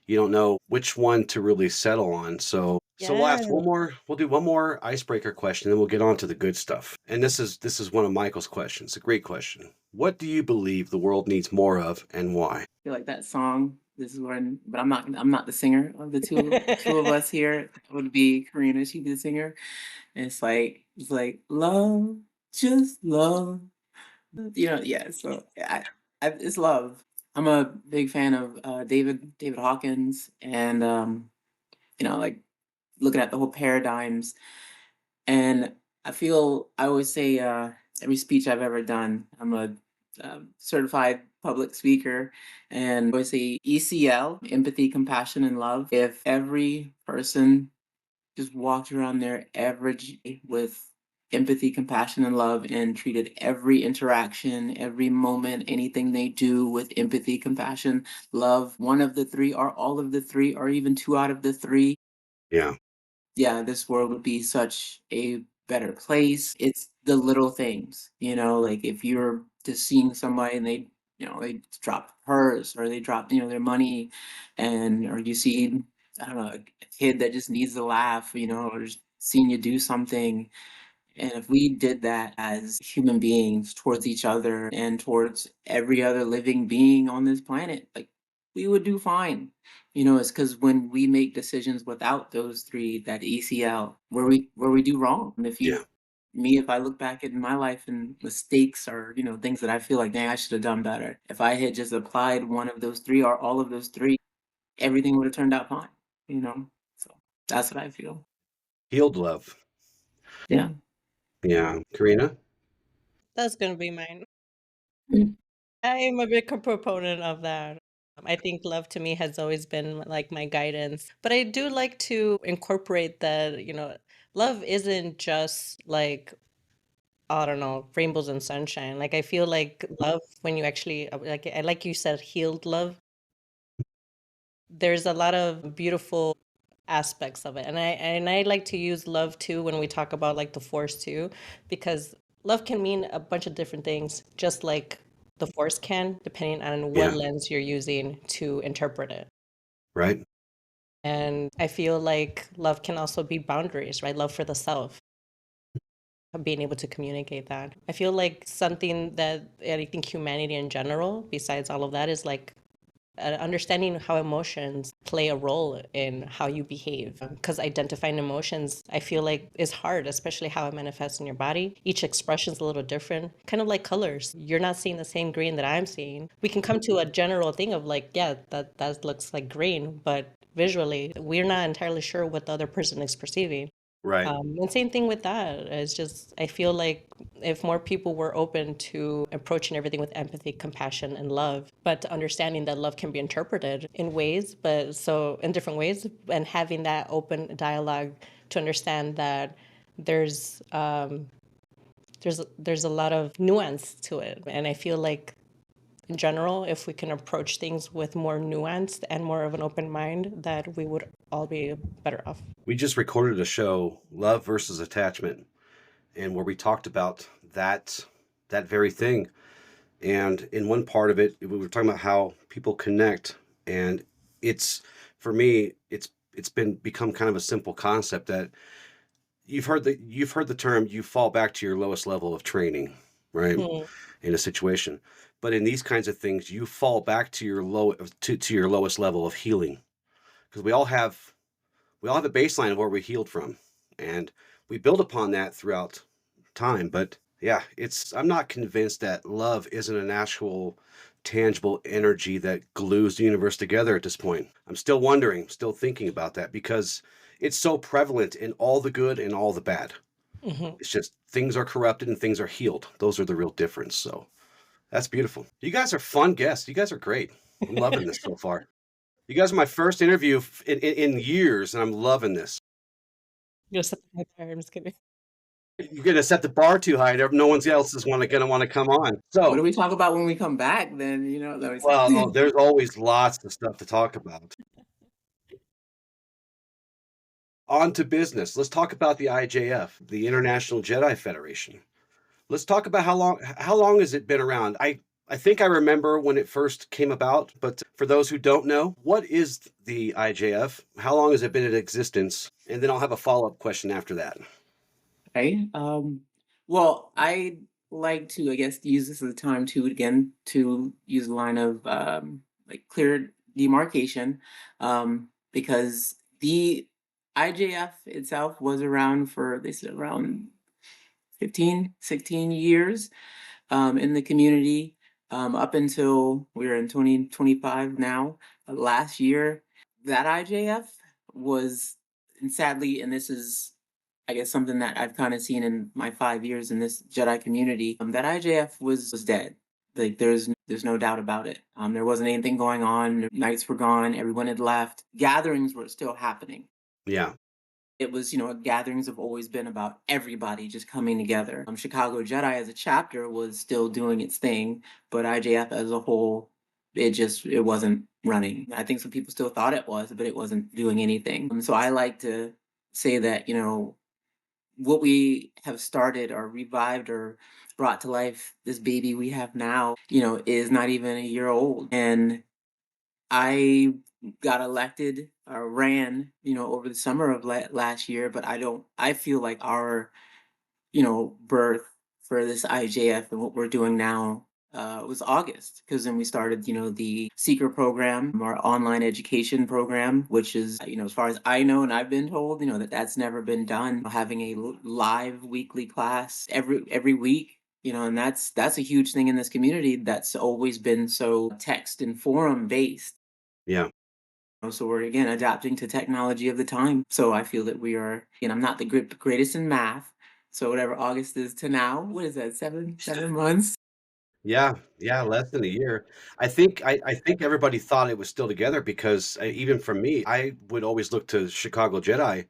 S1: you don't know which one to really settle on. So we'll
S3: Yeah.
S1: ask one more, we'll do one more icebreaker question, then we'll get on to the good stuff. And this is one of Michael's questions. A great question. What do you believe the world needs more of and why?
S2: Feel like that song. This is when, but I'm not the singer of the two of us here. It would be Karina. She'd be the singer. And it's like love, just love. Yeah. So it's love. I'm a big fan of David Hawkins, and like looking at the whole paradigms. And I always say every speech I've ever done, I'm a certified public speaker, and I always say ECL, empathy, compassion, and love. If every person just walked around their average day with empathy, compassion, and love, and treated every interaction, every moment, anything they do with empathy, compassion, love, one of the three, or all of the three, or even two out of the three,
S1: Yeah.
S2: yeah, this world would be such a better place. It's the little things, like if you're just seeing somebody and they they drop purse or they drop, their money, or you see, I don't know, a kid that just needs to laugh, or just seeing you do something. And if we did that as human beings towards each other and towards every other living being on this planet, like we would do fine. It's because when we make decisions without those three, that ECL, where we do wrong. And
S1: Yeah.
S2: if I look back at my life and mistakes or, things that I feel like, dang, I should have done better. If I had just applied one of those three or all of those three, everything would have turned out fine, you know? So that's what I feel.
S1: Healed love.
S2: Yeah.
S1: Yeah. Karina?
S3: That's gonna be mine.
S2: Mm.
S3: I am a big proponent of that. I think love to me has always been like my guidance, but I do like to incorporate that, love isn't just like, I don't know, rainbows and sunshine. Like I feel like love when you actually like you said, healed love, there's a lot of beautiful aspects of it. And I like to use love too when we talk about like the force too, because love can mean a bunch of different things, just like the force can, depending on what
S1: Yeah.
S3: lens you're using to interpret it.
S1: Right.
S3: And I feel like love can also be boundaries, right? Love for the self, being able to communicate that. I feel like something that I think humanity in general, besides all of that, is like understanding how emotions play a role in how you behave. Because identifying emotions, I feel like, is hard, especially how it manifests in your body. Each expression is a little different, kind of like colors. You're not seeing the same green that I'm seeing. We can come to a general thing of like, yeah, that looks like green, but visually, we're not entirely sure what the other person is perceiving.
S1: Right.
S3: And same thing with that. It's just, I feel like if more people were open to approaching everything with empathy, compassion, and love, but understanding that love can be interpreted in ways, but so in different ways, and having that open dialogue to understand that there's there's a lot of nuance to it, and I feel like in general, if we can approach things with more nuance and more of an open mind, that we would all be better off.
S1: We just recorded a show, Love versus Attachment, and where we talked about that very thing. And in one part of it, we were talking about how people connect, and it's for me, it's been become kind of a simple concept that you've heard the term you fall back to your lowest level of training, right?
S3: Hmm.
S1: In a situation. But in these kinds of things, you fall back to your to your lowest level of healing. Because we all have a baseline of where we healed from. And we build upon that throughout time. But yeah, I'm not convinced that love isn't an actual tangible energy that glues the universe together at this point. I'm still wondering, still thinking about that because it's so prevalent in all the good and all the bad.
S3: Hmm.
S1: It's just things are corrupted and things are healed. Those are the real difference. So that's beautiful. You guys are fun guests. You guys are great. I'm loving this so far. You guys are my first interview in years, and I'm loving this.
S3: You're set the high. I'm just kidding.
S1: You're gonna set the bar too high. No one else is gonna want to come on.
S2: What do
S1: So,
S2: we talk about when we come back then, let me
S1: well, oh,
S2: say.
S1: there's always lots of stuff to talk about. On to business. Let's talk about the IJF, the International Jedi Federation. Let's talk about how long has it been around? I think I remember when it first came about, but for those who don't know, what is the IJF? How long has it been in existence? And then I'll have a follow-up question after that.
S2: Okay. Well, I like to, I guess, use this as a time to again to use a line of like clear demarcation, because the IJF itself was around for they said around 15, 16 years in the community, up until we're in 2025 now. Last year, that IJF was, and sadly, and this is, I guess, something that I've kind of seen in my 5 years in this Jedi community, that IJF was dead. Like there's no doubt about it. There wasn't anything going on. Knights were gone. Everyone had left. Gatherings were still happening.
S1: Yeah.
S2: It was, gatherings have always been about everybody just coming together. Chicago Jedi as a chapter was still doing its thing, but IJF as a whole, it wasn't running. I think some people still thought it was, but it wasn't doing anything. So I like to say that, what we have started or revived or brought to life, this baby we have now, is not even a year old. And I got elected or ran, over the summer of last year, but I feel like our, birth for this IJF and what we're doing now was August, because then we started, the Seeker program, our online education program, which is, as far as I know and I've been told, that's never been done. Having a live weekly class every week, and that's a huge thing in this community that's always been so text and forum based.
S1: Yeah.
S2: So we're again adapting to technology of the time. So I feel that we are, I'm not the greatest in math. So whatever August is to now, what is that, 7 months?
S1: Yeah, yeah, less than a year. I think everybody thought it was still together because, even for me, I would always look to Chicago Jedi,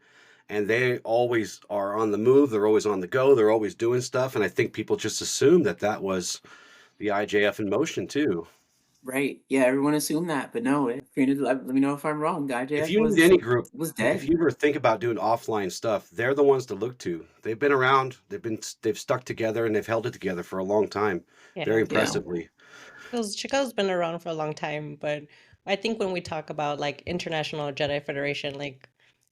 S1: and they always are on the move, they're always on the go, they're always doing stuff, and I think people just assumed that that was the IJF in motion too.
S2: Right. Yeah, everyone assumed that, but no, Karina, let me know if I'm wrong.
S1: If
S2: IJF
S1: you need any group,
S2: was
S1: if
S2: dead.
S1: you ever think about doing offline stuff, they're the ones to look to. They've been around, they've stuck together, and they've held it together for a long time, very
S3: Yeah.
S2: Yeah.
S1: impressively.
S3: Because Chicago's been around for a long time, but I think when we talk about like International Jedi Federation, like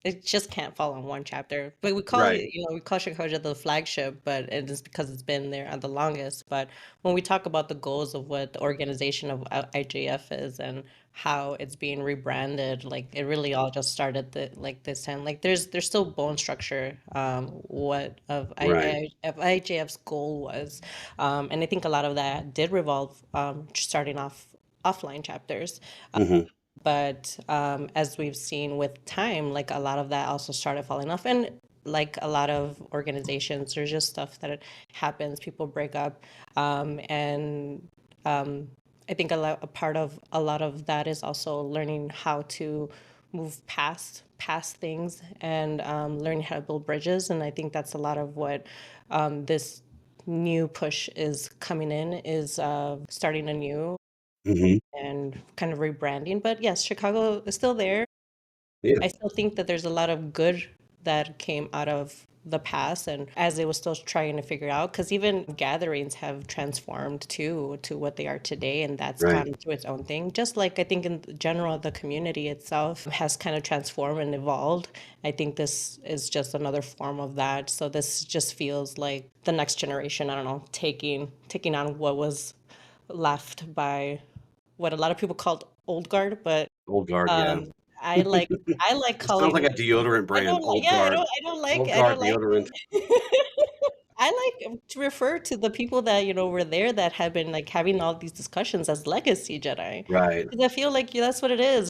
S3: it just can't fall on one chapter. But we call
S1: Right,
S3: it, we call Chicago the flagship, but it is because it's been there the longest. But when we talk about the goals of what the organization of IJF is and how it's being rebranded, like it really all just started like this time. Like there's still bone structure, what
S1: right.
S3: of IJF's goal was, and I think a lot of that did revolve starting off offline chapters.
S1: Mhm,
S3: But as we've seen with time, like a lot of that also started falling off. And like a lot of organizations, there's just stuff that happens, people break up. And I think a part of a lot of that is also learning how to move past things and learning how to build bridges. And I think that's a lot of what this new push is coming in is starting anew
S1: mhm.
S3: and kind of rebranding. But yes, Chicago is still there.
S1: Yeah,
S3: I still think that there's a lot of good that came out of the past and as they were still trying to figure out, because even gatherings have transformed too to what they are today, and that's
S1: right.
S3: gone through its own thing. Just like I think in general, the community itself has kind of transformed and evolved. I think this is just another form of that. So this just feels like the next generation, I don't know, taking on what was left by what a lot of people called old guard, but
S1: Old guard, yeah.
S3: um, I like I like
S1: It sounds like
S3: calling
S1: a deodorant
S3: I
S1: brand,
S3: don't like
S1: Old
S3: yeah,
S1: Guard. Old
S3: I don't
S1: Guard
S3: like
S1: deodorant.
S3: I like to refer to the people that, were there that have been like having all these discussions as legacy Jedi.
S1: Right.
S3: Because I feel like that's what it is.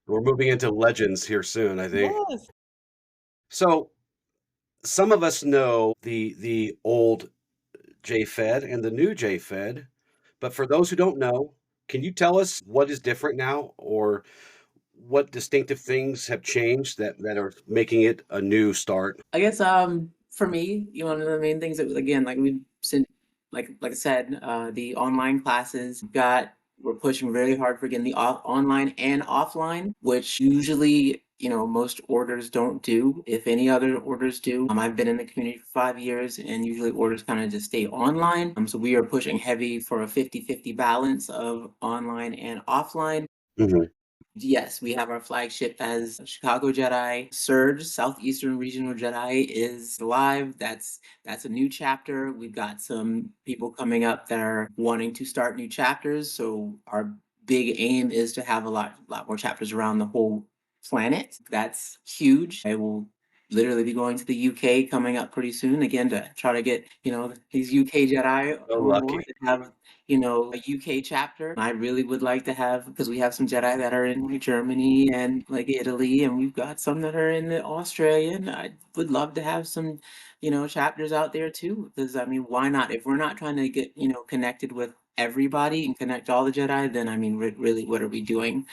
S1: We're moving into legends here soon, I think.
S3: Yes.
S1: So, some of us know the old J-Fed and the new J-Fed, but for those who don't know, can you tell us what is different now or what distinctive things have changed that are making it a new start?
S2: I guess for me, one of the main things that was again like we said, like I said, the online classes we're pushing really hard for getting the online and offline, which usually most orders don't do. If any other orders do, I've been in the community for 5 years, and usually orders kind of just stay online. So we are pushing heavy for a 50-50 balance of online and offline.
S1: Mhm,
S2: Yes, we have our flagship as Chicago Jedi. Surge, Southeastern Regional Jedi is live. That's a new chapter. We've got some people coming up that are wanting to start new chapters. So our big aim is to have a lot more chapters around the whole planet. That's huge. I will literally be going to the UK coming up pretty soon again to try to get, these UK Jedi
S1: so
S2: on board
S1: lucky.
S2: to have a UK chapter. I really would like to have, because we have some Jedi that are in like, Germany and like Italy, and we've got some that are in Australia. And I would love to have some, chapters out there too. Because I mean, why not? If we're not trying to get, connected with everybody and connect all the Jedi, then I mean, really, what are we doing?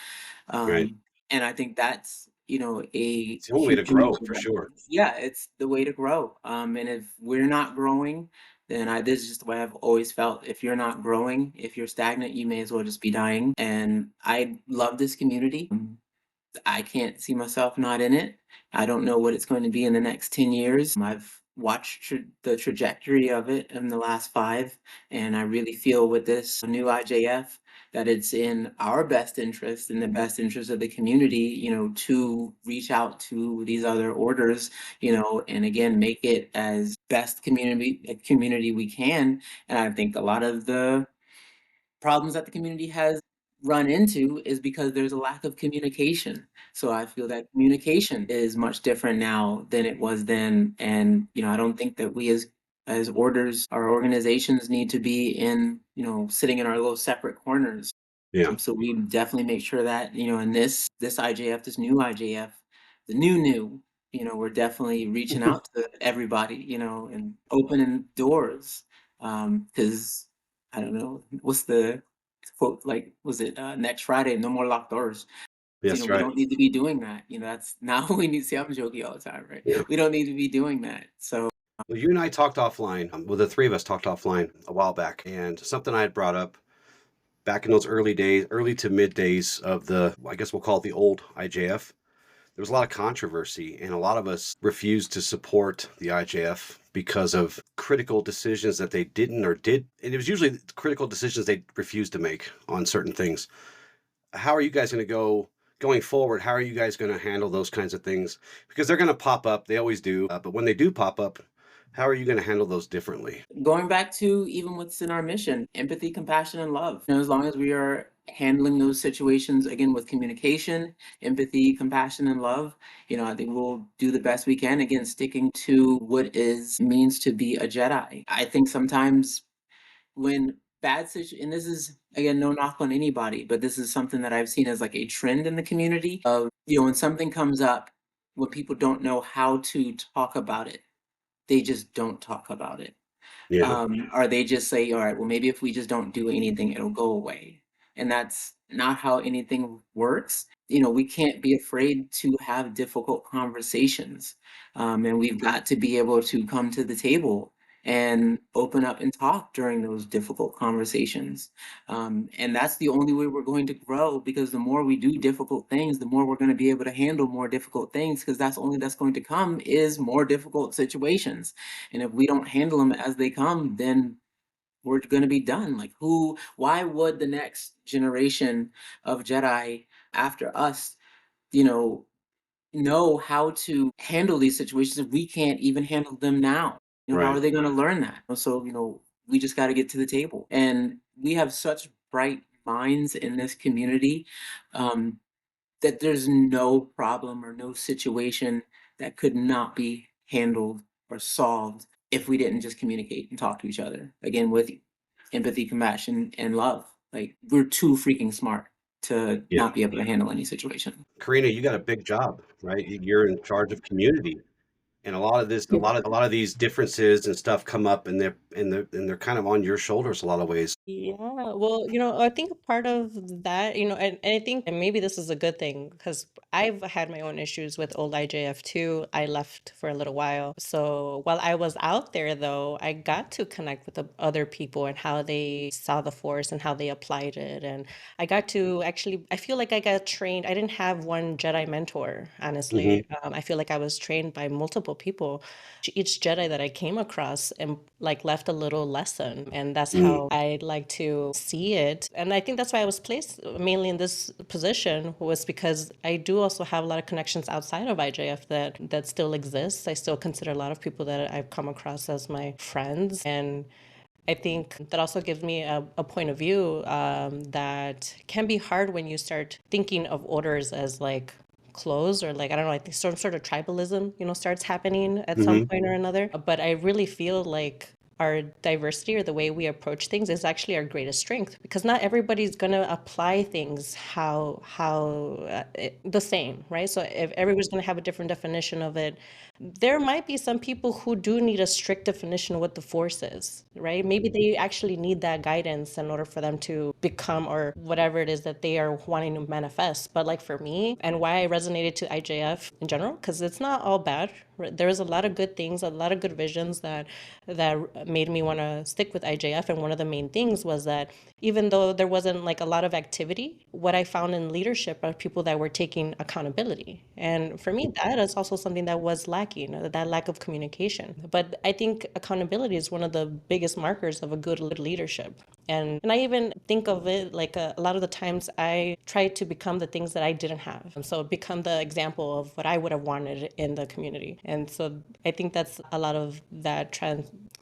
S1: Right.
S2: And I think that's, a
S1: It's the only way to
S2: huge
S1: grow
S2: reason
S1: for
S2: why.
S1: sure.
S2: Yeah, it's the way to grow. And if we're not growing, then this is just the way I've always felt. If you're not growing, if you're stagnant, you may as well just be dying. And I love this community. I can't see myself not in it. I don't know what it's going to be in the next 10 years. I've watched the trajectory of it in the last 5, and I really feel with this new IJF that it's in our best interest, in the best interest of the community, to reach out to these other orders, and again, make it as best community we can. And I think a lot of the problems that the community has run into is because there's a lack of communication. So I feel that communication is much different now than it was then. And, I don't think that we as orders, our organizations need to be in, sitting in our little separate corners.
S1: Yeah.
S2: So we definitely make sure that, in this IJF, this new IJF, the new, we're definitely reaching out to everybody, and opening doors. Because I don't know, what's the quote, like, was it next Friday, no more locked doors?
S1: Yes,
S2: We
S1: right.
S2: don't need to be doing that. That's now we need to see, I'm joking all the time, right?
S1: Yeah.
S2: We don't need to be doing that. So
S1: Well, you and I talked offline. Well, the three of us talked offline a while back, and something I had brought up back in those early days, early to mid days of I guess we'll call it the old IJF. There was a lot of controversy, and a lot of us refused to support the IJF because of critical decisions that they didn't or did. And it was usually critical decisions they refused to make on certain things. How are you guys going to going forward? How are you guys going to handle those kinds of things? Because they're going to pop up. They always do. But when they do pop up, how are you going to handle those differently?
S2: going back to even what's in our mission, empathy, compassion, and love. As long as we are handling those situations again with communication, empathy, compassion, and love, I think we'll do the best we can, again, sticking to what is means to be a Jedi. I think sometimes when and this is again no knock on anybody, but this is something that I've seen as like a trend in the community of, when something comes up, when people don't know how to talk about it, they just don't talk about it.
S1: Yeah.
S2: Or they just say, all right, well, maybe if we just don't do anything, it'll go away. And that's not how anything works. We can't be afraid to have difficult conversations. And we've got to be able to come to the table and open up and talk during those difficult conversations. And that's the only way we're going to grow, because the more we do difficult things, the more we're going to be able to handle more difficult things, because that's going to come is more difficult situations. And if we don't handle them as they come, then we're going to be done. Like, why would the next generation of Jedi after us, you know how to handle these situations if we can't even handle them now? How
S1: Right.
S2: are they going to learn that? So, we just got to get to the table. And we have such bright minds in this community, um, that there's no problem or no situation that could not be handled or solved if we didn't just communicate and talk to each other. Again, with empathy, compassion, and love. Like, we're too freaking smart to
S1: Yeah.
S2: not be able to handle any situation.
S1: Karina, you got a big job, right? You're in charge of community. And a lot of this, a lot of these differences and stuff come up, and they're kind of on your shoulders a lot of ways.
S3: Yeah, well, I think a part of that, and I think and maybe this is a good thing because I've had my own issues with old IJF too. I left for a little while. So while I was out there, though, I got to connect with the other people and how they saw the Force and how they applied it. And I got to actually, I feel like I got trained. I didn't have one Jedi mentor,
S1: Hmm.
S3: honestly. I feel like I was trained by multiple people. Each Jedi that I came across and like left a little lesson, and that's
S1: Mm.
S3: how I like to see it. And I think that's why I was placed mainly in this position, was because I do also have a lot of connections outside of IJF that still exists. I still consider a lot of people that I've come across as my friends, and I think that also gives me a point of view that can be hard when you start thinking of orders as like clothes, or like, I don't know, I think some sort of tribalism, starts happening at some
S1: Hmm.
S3: point or another. But I really feel like our diversity, or the way we approach things, is actually our greatest strength, because not everybody's going to apply things the same, right? So if everybody's going to have a different definition of it, there might be some people who do need a strict definition of what the Force is, right? Maybe they actually need that guidance in order for them to become, or whatever it is that they are wanting to manifest. But like for me, and why I resonated to IJF in general, because it's not all bad. Right? There's a lot of good things, a lot of good visions that made me want to stick with IJF. And one of the main things was that even though there wasn't like a lot of activity, what I found in leadership are people that were taking accountability. And for me, that is also something that was lacking, that lack of communication. But I think accountability is one of the biggest markers of a good leadership. And I even think of it like a lot of the times I try to become the things that I didn't have. And so become the example of what I would have wanted in the community. And so I think that's a lot of that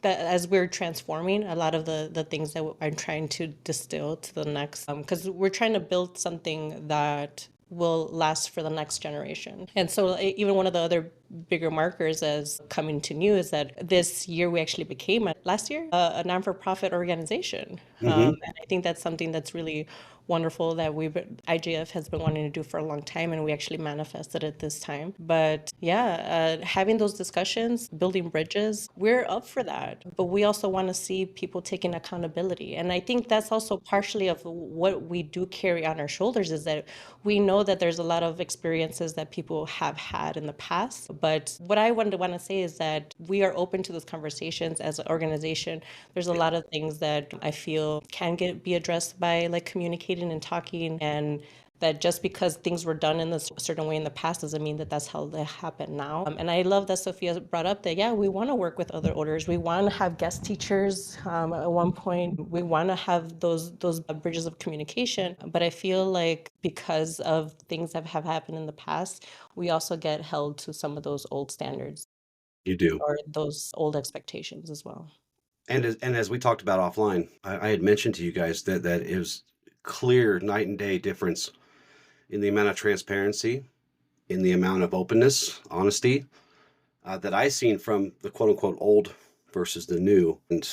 S3: as we're transforming, a lot of the things that I'm trying to distill to the next, because we're trying to build something that will last for the next generation. And so even one of the other bigger markers as coming to new is that this year we actually became last year a non-for-profit organization.
S1: Hmm.
S3: And I think that's something that's really wonderful that IJF has been wanting to do for a long time, and we actually manifested it this time. But yeah, having those discussions, building bridges, we're up for that. But we also want to see people taking accountability. And I think that's also partially of what we do carry on our shoulders, is that we know that there's a lot of experiences that people have had in the past. But what I want to say is that we are open to those conversations as an organization. There's a lot of things that I feel can be addressed by like communicating and talking, and that just because things were done in a certain way in the past doesn't mean that that's how they happen now. And I love that Sophia brought up that, yeah, we want to work with other orders. We want to have guest teachers. At one point, we want to have those bridges of communication. But I feel like because of things that have happened in the past, we also get held to some of those old standards
S1: You do.
S3: or those old expectations as well.
S1: And as we talked about offline, I had mentioned to you guys that it was clear night and day difference in the amount of transparency, in the amount of openness, honesty that I seen from the quote unquote old versus the new. And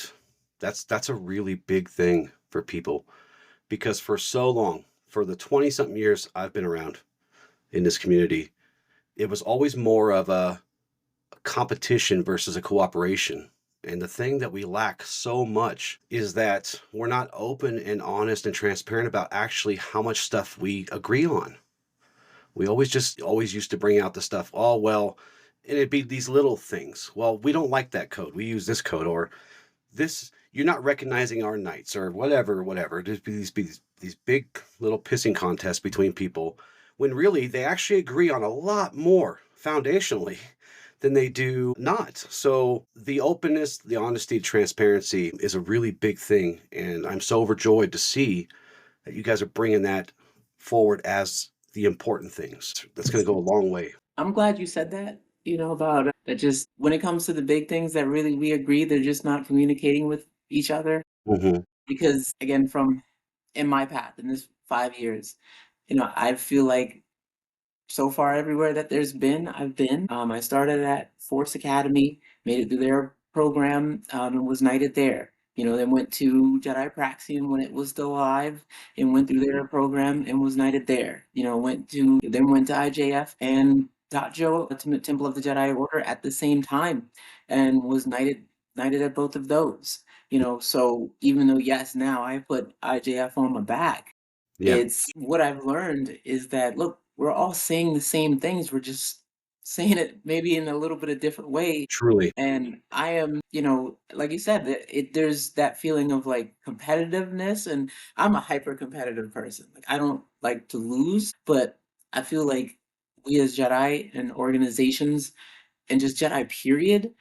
S1: that's a really big thing for people, because for so long, for the 20 something years I've been around in this community, it was always more of a competition versus a cooperation. And the thing that we lack so much is that we're not open and honest and transparent about actually how much stuff we agree on. We always used to bring out the stuff, oh, well, and it'd be these little things. Well, we don't like that code. We use this code, or this, you're not recognizing our knights, or whatever. There'd be these big little pissing contests between people when really they actually agree on a lot more foundationally than they do not. So the openness, the honesty, transparency is a really big thing. And I'm so overjoyed to see that you guys are bringing that forward as the important things. That's going to go a long way.
S2: I'm glad you said that, about that. Just when it comes to the big things that really we agree, they're just not communicating with each other.
S1: Hmm.
S2: Because again, from in my path in this 5 years, I feel like so far everywhere that I've been. I started at Force Academy, made it through their program, and was knighted there. Then went to Jedi Praxium when it was still alive, and went through their program and was knighted there. Went to IJF and Dajo, Ultimate Temple of the Jedi Order, at the same time, and was knighted at both of those. So even though, yes, now I put IJF on my back,
S1: Yeah,
S2: it's what I've learned is that, look, we're all saying the same things. We're just saying it maybe in a little bit of different way.
S1: truly.
S2: And I am, like you said, there's that feeling of like competitiveness, and I'm a hyper competitive person. Like, I don't like to lose, but I feel like we as Jedi and organizations and just Jedi period,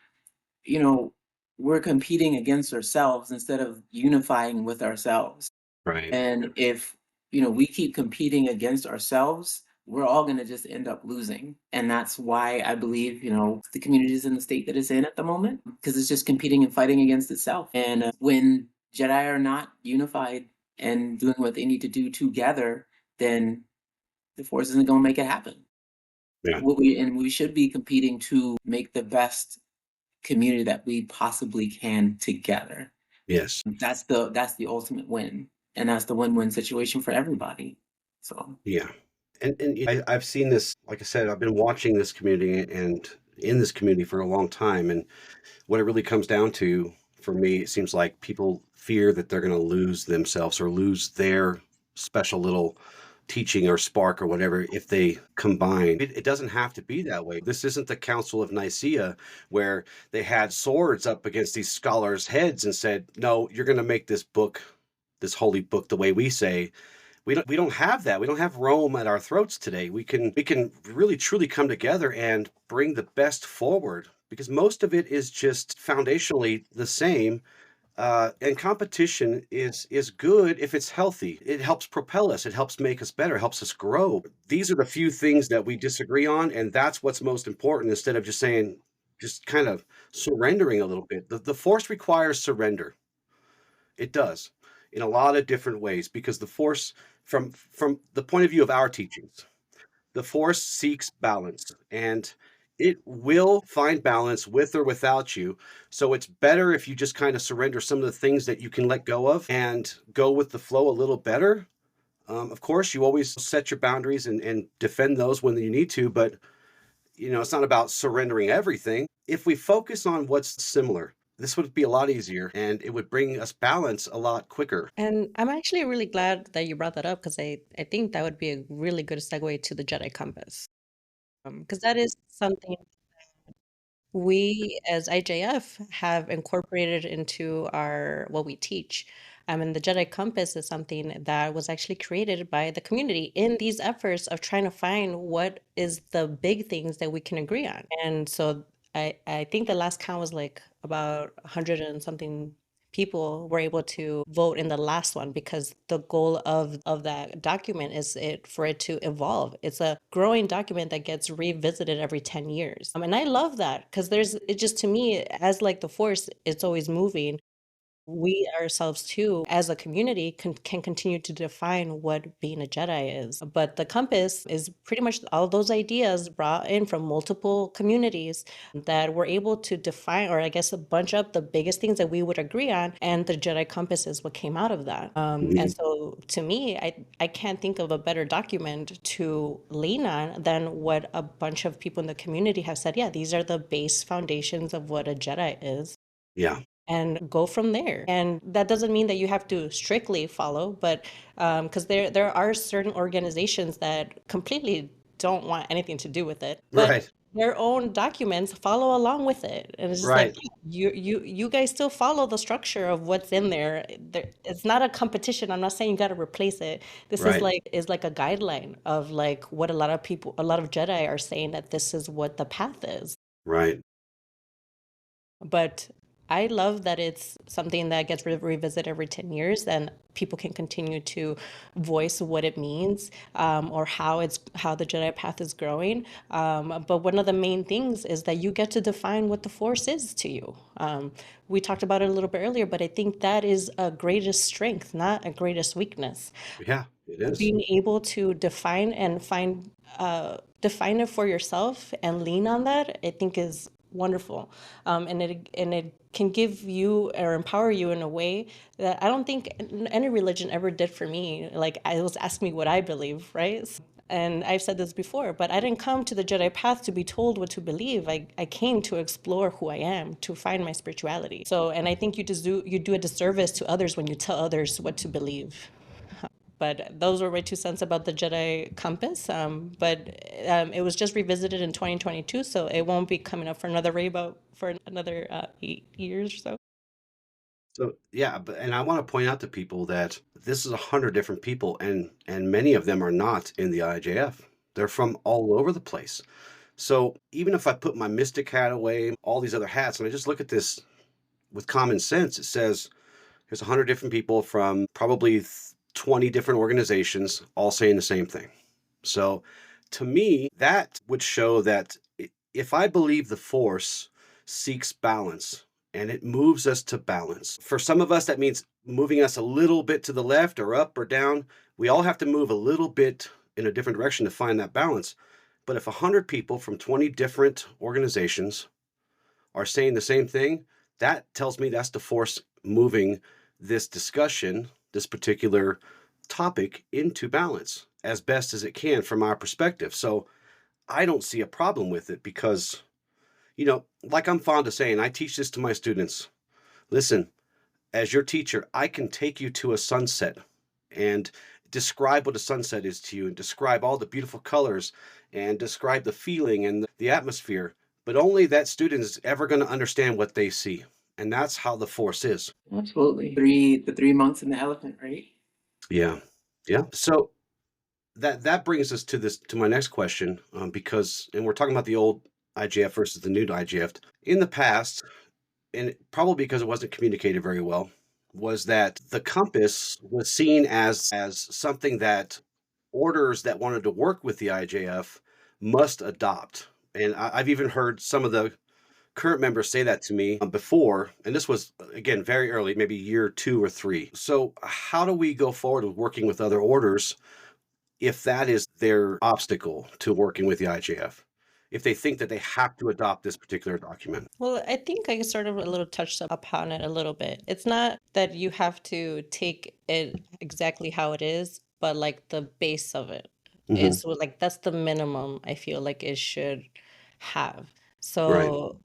S2: you know, we're competing against ourselves instead of unifying with ourselves.
S1: Right.
S2: And if, we keep competing against ourselves, we're all going to just end up losing. And that's why I believe, the community is in the state that it's in at the moment, because it's just competing and fighting against itself. And when Jedi are not unified and doing what they need to do together, then the Force isn't going to make it happen.
S1: Yeah.
S2: We should be competing to make the best community that we possibly can together.
S1: Yes.
S2: That's the ultimate win, and that's the win-win situation for everybody. So
S1: Yeah. And I've seen this, like I said, I've been watching this community and in this community for a long time. And what it really comes down to for me, it seems like people fear that they're going to lose themselves or lose their special little teaching or spark or whatever if they combine. It doesn't have to be that way. This isn't the Council of Nicaea where they had swords up against these scholars' heads and said, no, you're going to make this book, this holy book, the way we say. We don't have that. We don't have Rome at our throats today. We can really truly come together and bring the best forward, because most of it is just foundationally the same. And competition is good if it's healthy. It helps propel us. It helps make us better. Helps us grow. These are the few things that we disagree on, and that's what's most important. Instead of just saying, just kind of surrendering a little bit. The force requires surrender. It does, in a lot of different ways, because the force, from the point of view of our teachings, the force seeks balance, and it will find balance with or without you. So it's better if you just kind of surrender some of the things that you can let go of and go with the flow a little better. Of course, you always set your boundaries and defend those when you need to, but it's not about surrendering everything. If we focus on what's similar, this would be a lot easier and it would bring us balance a lot quicker.
S3: And I'm actually really glad that you brought that up, because I think that would be a really good segue to the Jedi Compass. Because that is something we as IJF have incorporated into our what we teach. And the Jedi Compass is something that was actually created by the community in these efforts of trying to find what is the big things that we can agree on. And so I think the last count was like about 100 and something people were able to vote in the last one, because the goal of that document is for it to evolve. It's a growing document that gets revisited every 10 years. And I love that, because it just, to me, as like the force, it's always moving. We ourselves too, as a community, can continue to define what being a Jedi is. But the compass is pretty much all those ideas brought in from multiple communities that were able to define, or I guess, bunch up the biggest things that we would agree on. And the Jedi Compass is what came out of that. And
S1: Mhm.
S3: so to me, I can't think of a better document to lean on than what a bunch of people in the community have said. Yeah, these are the base foundations of what a Jedi is,
S1: Yeah,
S3: and go from there. And that doesn't mean that you have to strictly follow, but because there are certain organizations that completely don't want anything to do with it, but
S1: right,
S3: their own documents follow along with it. And it's just like,
S1: right,
S3: you guys still follow the structure of what's in there. It's not a competition. I'm not saying you got to replace it. This is
S1: right,
S3: like a guideline of like what a lot of Jedi are saying, that this is what the path is.
S1: right.
S3: But I love that it's something that gets revisited every 10 years, and people can continue to voice what it means, or how the Jedi path is growing. But one of the main things is that you get to define what the Force is to you. We talked about it a little bit earlier, but I think that is a greatest strength, not a greatest weakness.
S1: Yeah, it is.
S3: Being able to define and define it for yourself and lean on that, I think, is wonderful. And it can give you or empower you in a way that I don't think any religion ever did for me. Like, I was asking me what I believe, right? And I've said this before, but I didn't come to the Jedi path to be told what to believe. I came to explore who I am, to find my spirituality. So, and I think you do a disservice to others when you tell others what to believe. But those were my 2 cents about the Jedi Compass. But it was just revisited in 2022, so it won't be coming up for another for another 8 years or so.
S1: So yeah, and I want to point out to people that this is 100 different people, and many of them are not in the IJF. They're from all over the place. So even if I put my mystic hat away, all these other hats, and I just look at this with common sense, it says there's 100 different people from probably 20 different organizations, all saying the same thing. So to me, that would show that if I believe the Force seeks balance and it moves us to balance, for some of us, that means moving us a little bit to the left or up or down. We all have to move a little bit in a different direction to find that balance. But if 100 people from 20 different organizations are saying the same thing, that tells me that's the Force moving this discussion, this particular topic, into balance as best as it can from our perspective. So I don't see a problem with it because, like I'm fond of saying, I teach this to my students. Listen, as your teacher, I can take you to a sunset, and describe what a sunset is to you and describe all the beautiful colors and describe the feeling and the atmosphere, but only that student is ever going to understand what they see. And that's how the force is.
S2: Absolutely. The three monks and the elephant, right?
S1: Yeah. Yeah. So that brings us to my next question, because and we're talking about the old IGF versus the new IGF. In the past, and probably because it wasn't communicated very well, was that the compass was seen as something that orders that wanted to work with the IJF must adopt. And I've even heard some of the current members say that to me before, and this was again very early, maybe year 2 or 3. So how do we go forward with working with other orders if that is their obstacle to working with the IJF? If they think that they have to adopt this particular document?
S3: Well, I think I sort of a little touched upon it a little bit. It's not that you have to take it exactly how it is, but like the base of it
S1: Hmm.
S3: is like that's the minimum I feel like it should have.
S1: Right.
S3: So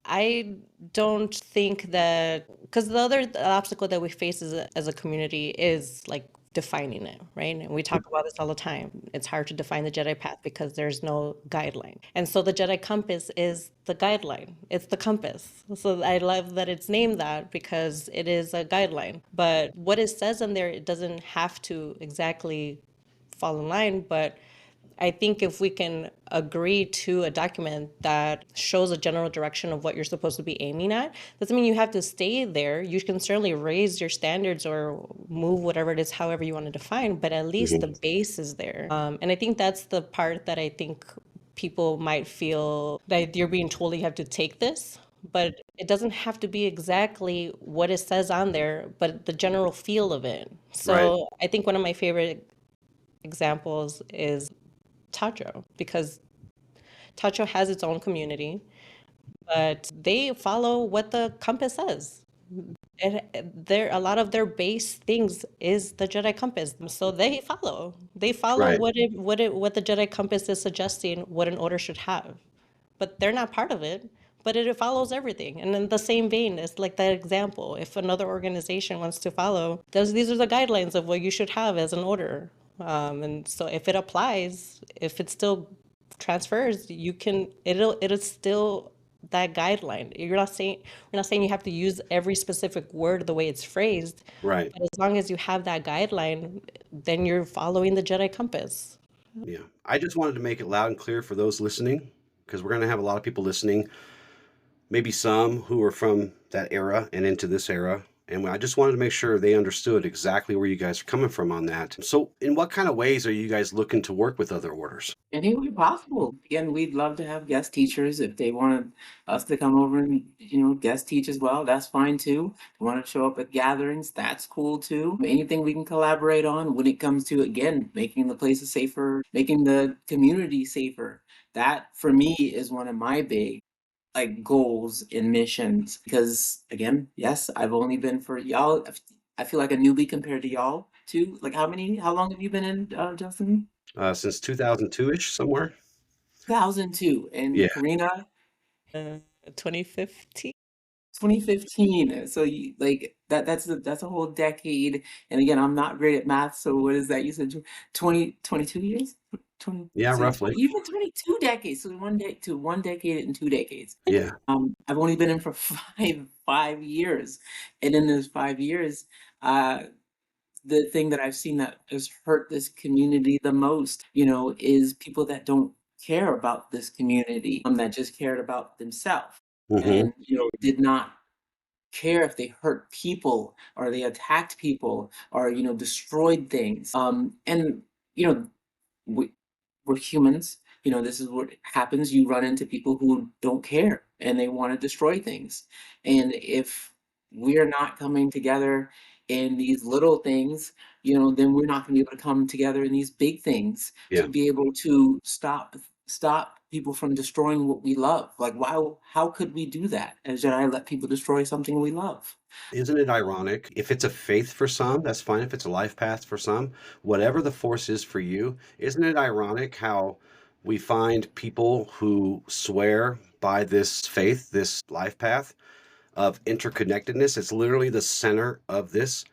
S3: I don't think that because the other obstacle that we face as a community is like defining it, right? And we talk about this all the time. It's hard to define the Jedi path because there's no guideline. And so the Jedi compass is the guideline. It's the compass. So I love that it's named that because it is a guideline. But what it says in there, it doesn't have to exactly fall in line, but I think if we can agree to a document that shows a general direction of what you're supposed to be aiming at, doesn't mean you have to stay there. You can certainly raise your standards or move whatever it is, however you want to define, but at least the
S1: Hmm.
S3: base is there. And I think that's the part that I think people might feel that you're being told you have to take this, but it doesn't have to be exactly what it says on there, but the general feel of it.
S1: Right.
S3: So I think one of my favorite examples is Tacho, because Tacho has its own community, but they follow what the compass says. And a lot of their base things is the Jedi compass. So they follow
S1: Right.
S3: what the Jedi compass is suggesting what an order should have. But they're not part of it, but it follows everything. And in the same vein, it's like that example. If another organization wants to follow, these are the guidelines of what you should have as an order. And so if it applies, if it still transfers, it'll still that guideline. We're not saying you have to use every specific word the way it's phrased,
S1: Right.
S3: but as long as you have that guideline, then you're following the Jedi compass.
S1: Yeah. I just wanted to make it loud and clear for those listening, because we're going to have a lot of people listening, maybe some who are from that era and into this era. And I just wanted to make sure they understood exactly where you guys are coming from on that. So, in what kind of ways are you guys looking to work with other orders?
S2: Any way possible. Again, we'd love to have guest teachers. If they wanted us to come over and, guest teach as well, that's fine too. If they want to show up at gatherings, that's cool too. Anything we can collaborate on when it comes to, again, making the places safer, making the community safer. That for me is one of my big like goals and missions because again, yes, I've only been for y'all. I feel like a newbie compared to y'all too. Like how long have you been in, Justin?
S1: Since 2002 ish, somewhere?
S2: 2002
S1: Yeah.
S2: and Karina,
S3: 2015.
S2: 2015. So you like that's a whole decade. And again, I'm not great at math, so what is that? You said 22 years? 20,
S1: Yeah,
S2: so
S1: roughly.
S2: even 22 decades. So one decade and 2 decades.
S1: Yeah.
S2: I've only been in for five years. And in those 5 years, uh the thing that I've seen that has hurt this community the most, is people that don't care about this community, that just cared about themselves
S1: Hmm.
S2: and, did not care if they hurt people or they attacked people or, destroyed things. And, you know, we, we're humans. This is what happens. You run into people who don't care and they want to destroy things. And if we're not coming together in these little things, then we're not going to be able to come together in these big things
S1: Yeah.
S2: to be able to stop people from destroying what we love. Like, how could we do that? As Jedi, let people destroy something we love.
S1: Isn't it ironic? If it's a faith for some, that's fine. If it's a life path for some, whatever the force is for you, isn't it ironic how we find people who swear by this faith, this life path of interconnectedness? It's literally the center of this.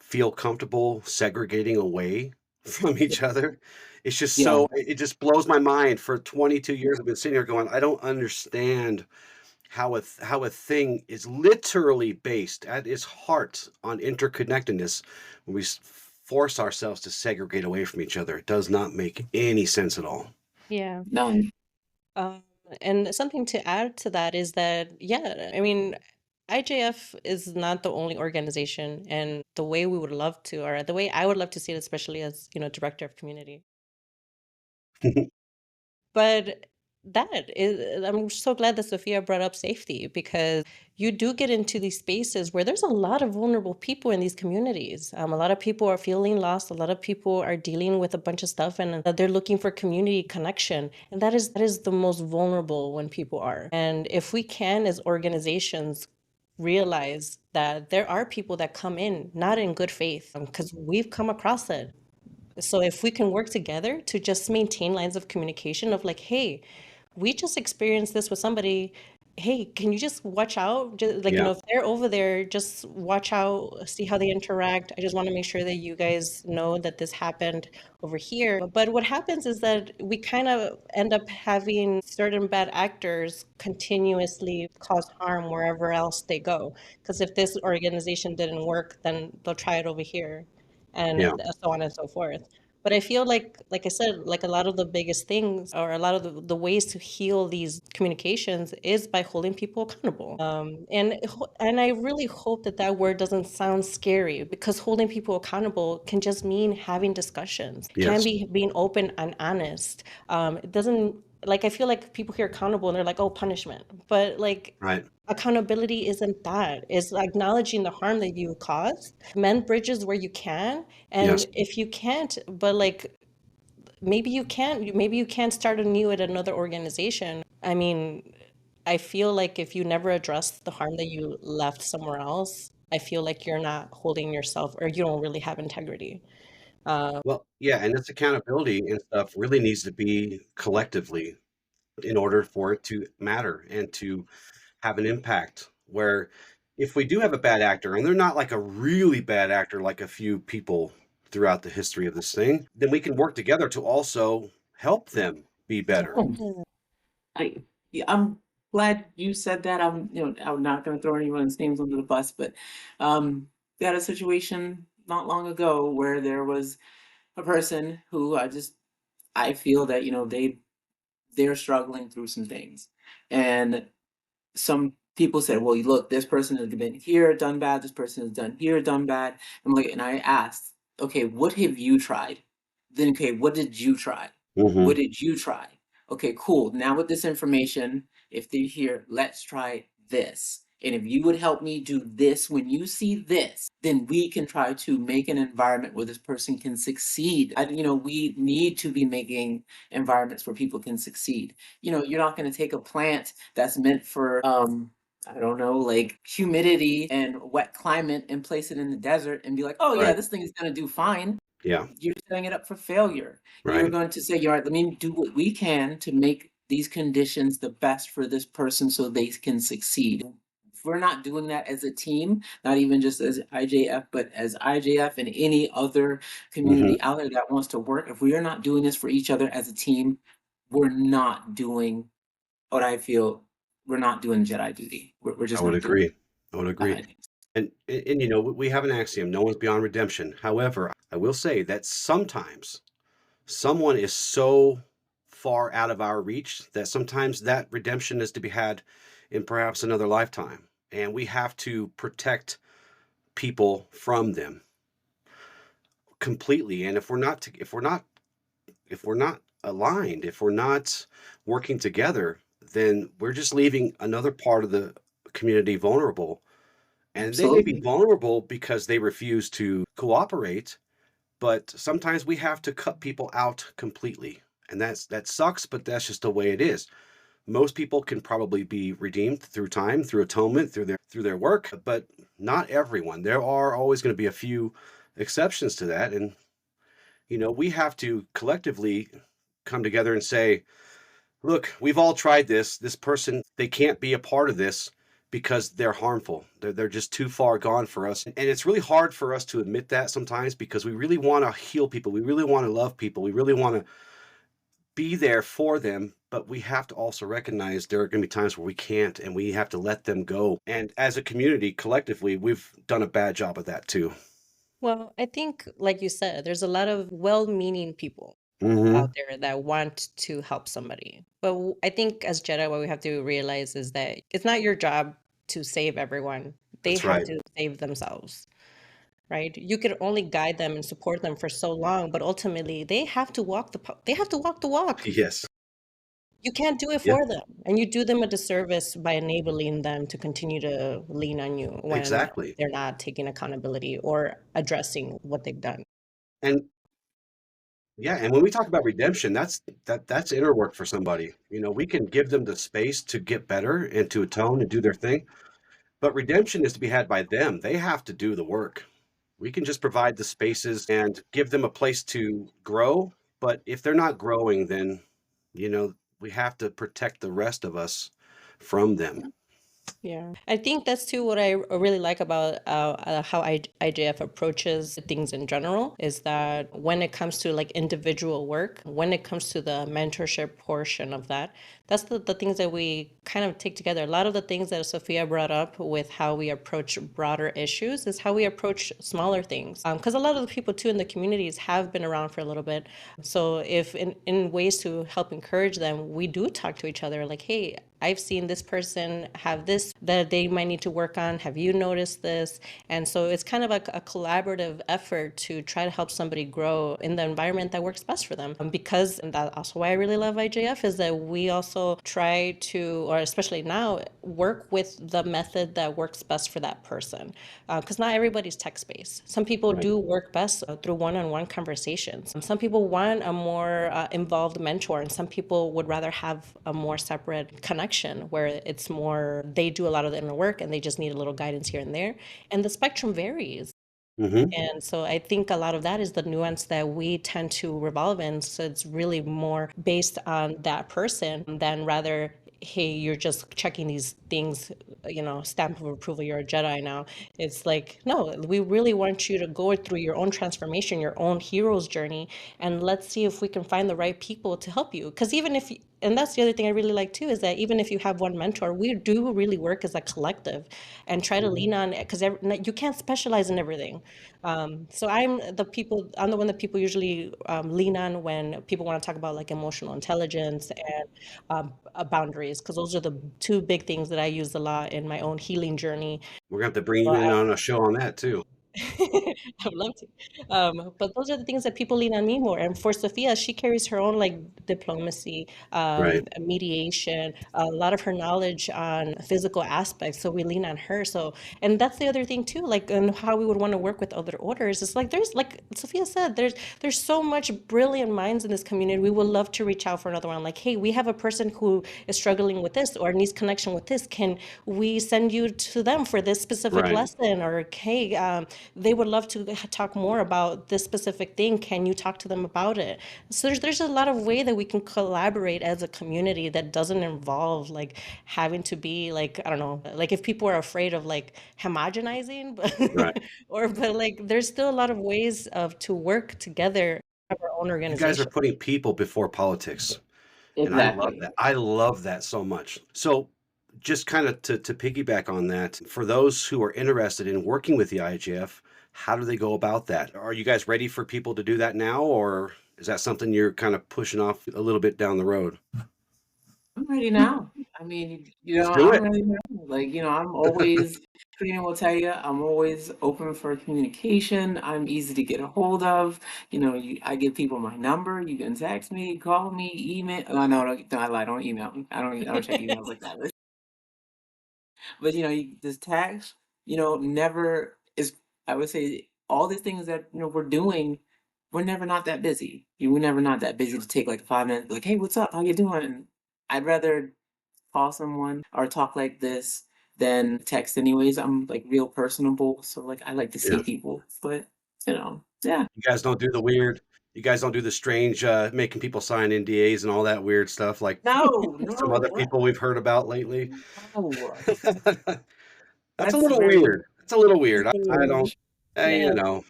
S1: feel comfortable segregating away from each other. It's just
S2: Yeah.
S1: so it just blows my mind. For 22 years, I've been sitting here going, I don't understand how a thing is literally based at its heart on interconnectedness when we force ourselves to segregate away from each other. It does not make any sense at all.
S3: Yeah.
S2: None.
S3: Um, and something to add to that is that, yeah, I mean, IJF is not the only organization, and the way we would love to, or the way I would love to see it, especially as, director of community. But I'm so glad that Sophia brought up safety, because you do get into these spaces where there's a lot of vulnerable people in these communities. A lot of people are feeling lost. A lot of people are dealing with a bunch of stuff, and they're looking for community connection. And that is the most vulnerable when people are. And if we can, as organizations, realize that there are people that come in not in good faith, because we've come across it. So if we can work together to just maintain lines of communication of like, hey, we just experienced this with somebody. Hey, can you just watch out? Just, like,
S1: Yeah.
S3: if they're over there, just watch out, see how they interact. I just want to make sure that you guys know that this happened over here. But what happens is that we kind of end up having certain bad actors continuously cause harm wherever else they go. Because if this organization didn't work, then they'll try it over here,
S1: Yeah.
S3: and so on and so forth. But I feel like I said, like a lot of the biggest things, or a lot of the ways to heal these communications is by holding people accountable. And I really hope that that word doesn't sound scary, because holding people accountable can just mean having discussions, can
S1: Yes.
S3: be being open and honest. It doesn't, like, I feel like people hear accountable and they're like, oh, punishment. But like,
S1: Right.
S3: accountability isn't that. It's acknowledging the harm that you caused, mend bridges where you can,
S1: Yes.
S3: and if you can't, but like, maybe you can't start anew at another organization. I mean, I feel like if you never address the harm that you left somewhere else, I feel like you're not holding yourself, or you don't really have integrity.
S1: Well, yeah, and this accountability and stuff really needs to be collectively in order for it to matter and to have an impact. Where if we do have a bad actor, and they're not like a really bad actor like a few people throughout the history of this thing, then we can work together to also help them be better.
S2: Oh, I, yeah, I'm glad you said that. I'm not going to throw anyone's names under the bus, but we had a situation not long ago where there was a person who I feel that they're struggling through some things, and some people said, well, look, this person has been here, done bad. This person has done here, done bad. And I asked, okay, what have you tried? Then, okay, what did you try?
S1: Hmm.
S2: What did you try? Okay, cool. Now with this information, if they're here, let's try this. And if you would help me do this when you see this, then we can try to make an environment where this person can succeed. We need to be making environments where people can succeed. You're not going to take a plant that's meant for I don't know, like humidity and wet climate, and place it in the desert and be like, oh yeah,
S1: Right.
S2: this thing is going to do fine.
S1: Yeah.
S2: You're setting it up for failure. You're
S1: Right.
S2: going to say, all right, let me do what we can to make these conditions the best for this person so they can succeed. If we're not doing that as a team, not even just as IJF, but as IJF and any other
S1: Hmm.
S2: community out there that wants to work, if we are not doing this for each other as a team, we're not doing what I feel we're not doing Jedi duty. We're
S1: I
S2: just
S1: would
S2: not doing
S1: agree. I would agree.
S2: it.
S1: And you know, we have an axiom: no one's beyond redemption. However, I will say that sometimes someone is so far out of our reach that sometimes that redemption is to be had in perhaps another lifetime, and we have to protect people from them completely. And if we're not aligned, if we're not working together, then we're just leaving another part of the community vulnerable. And they may be
S2: Absolutely.
S1: vulnerable because they refuse to cooperate, but sometimes we have to cut people out completely. And that sucks, but that's just the way it is. Most people can probably be redeemed through time, through atonement, through their work, but not everyone. There are always going to be a few exceptions to that. And you know, we have to collectively come together and say, look, we've all tried this. This person, they can't be a part of this because they're harmful. They're just too far gone for us. And it's really hard for us to admit that sometimes because we really want to heal people. We really want to love people. We really want to be there for them, but we have to also recognize there are going to be times where we can't and we have to let them go. And as a community, collectively, we've done a bad job of that too.
S3: Well, I think, like you said, there's a lot of well-meaning people out
S1: Hmm.
S3: there that want to help somebody. But I think as Jedi, what we have to realize is that it's not your job to save everyone. They
S1: That's
S3: have
S1: right.
S3: to save themselves, right? You could only guide them and support them for so long, but ultimately they have to they have to walk the walk.
S1: Yes.
S3: You can't do it
S1: Yeah,
S3: for them, and you do them a disservice by enabling them to continue to lean on you when
S1: exactly.
S3: they're not taking accountability or addressing what they've done.
S1: And yeah, and when we talk about redemption, that's inner work for somebody. We can give them the space to get better and to atone and do their thing, but redemption is to be had by them. They have to do the work. We can just provide the spaces and give them a place to grow, but if they're not growing, then you know we have to protect the rest of us from them.
S3: Yeah, I think that's too what I really like about how IJF approaches things in general is that when it comes to like individual work, when it comes to the mentorship portion of that, that's the things that we kind of take together. A lot of the things that Sophia brought up with how we approach broader issues is how we approach smaller things. Because a lot of the people too in the communities have been around for a little bit. So if in ways to help encourage them, we do talk to each other like, hey, I've seen this person have this that they might need to work on. Have you noticed this? And so it's kind of a collaborative effort to try to help somebody grow in the environment that works best for them. Because, and that's also why I really love IJF, is that we also try to, or especially now, work with the method that works best for that person. Because not everybody's text-based. Some people
S1: Right.
S3: do work best through one-on-one conversations. Some people want a more involved mentor, and some people would rather have a more separate connection where it's more they do a lot of the inner work and they just need a little guidance here and there. And the spectrum varies.
S1: Hmm.
S3: And so I think a lot of that is the nuance that we tend to revolve in. So it's really more based on that person than rather, hey, you're just checking these things, stamp of approval, you're a Jedi now. It's like, no, we really want you to go through your own transformation, your own hero's journey, and let's see if we can find the right people to help you. Because even if, and that's the other thing I really like too, is that even if you have one mentor, we do really work as a collective and try to lean on it because you can't specialize in everything. So I'm the one that people usually lean on when people want to talk about like emotional intelligence and boundaries, because those are the two big things that I use a lot in my own healing journey.
S1: We're gonna have to bring
S3: So
S1: you in on a show on that too.
S3: I would love to. But those are the things that people lean on me more. And for Sophia, she carries her own like diplomacy,
S1: Right.
S3: mediation, a lot of her knowledge on physical aspects. So we lean on her. So, and that's the other thing too, like, and how we would want to work with other orders. It's like there's, like Sophia said, there's so much brilliant minds in this community. We would love to reach out for another one. Like, hey, we have a person who is struggling with this or needs connection with this. Can we send you to them for this specific
S1: Right.
S3: lesson? Or hey, they would love to talk more about this specific thing. Can you talk to them about it? So there's a lot of way that we can collaborate as a community that doesn't involve like having to be like, I don't know, like if people are afraid of like homogenizing,
S1: Right.
S3: but like there's still a lot of ways of to work together, have our own
S1: You guys are
S3: organization.
S1: putting people before politics. And I love
S2: Exactly.
S1: that. I love that so much. So, just kind of to piggyback on that, for those who are interested in working with the IGF, how do they go about that? Are you guys ready for people to do that now, or is that something you're kind of pushing off a little bit down the road?
S2: I'm ready now. I mean,
S1: Let's do
S2: I'm
S1: it.
S2: ready now. Like, I'm always, Karina will tell you, I'm always open for communication. I'm easy to get a hold of. I give people my number. You can text me, call me, email. No, no, I lie. Don't email me. I don't check emails like that. But you this text, never is. I would say all these things that we're doing, we're never not that busy. We're never not that busy to take like 5 minutes, like, hey, what's up? How you doing? And I'd rather call someone or talk like this than text. Anyways, I'm like real personable, so like I like to
S1: Yeah.
S2: see people. But yeah.
S1: You guys don't do the weird. You guys don't do the strange making people sign NDAs and all that weird stuff like
S2: No,
S1: some
S2: no,
S1: other
S2: what?
S1: people we've heard about lately.
S2: No.
S1: That's a
S2: That's
S1: little
S2: very
S1: weird. It's a little weird. I
S3: Huge.
S1: don't,
S3: Yeah.
S1: I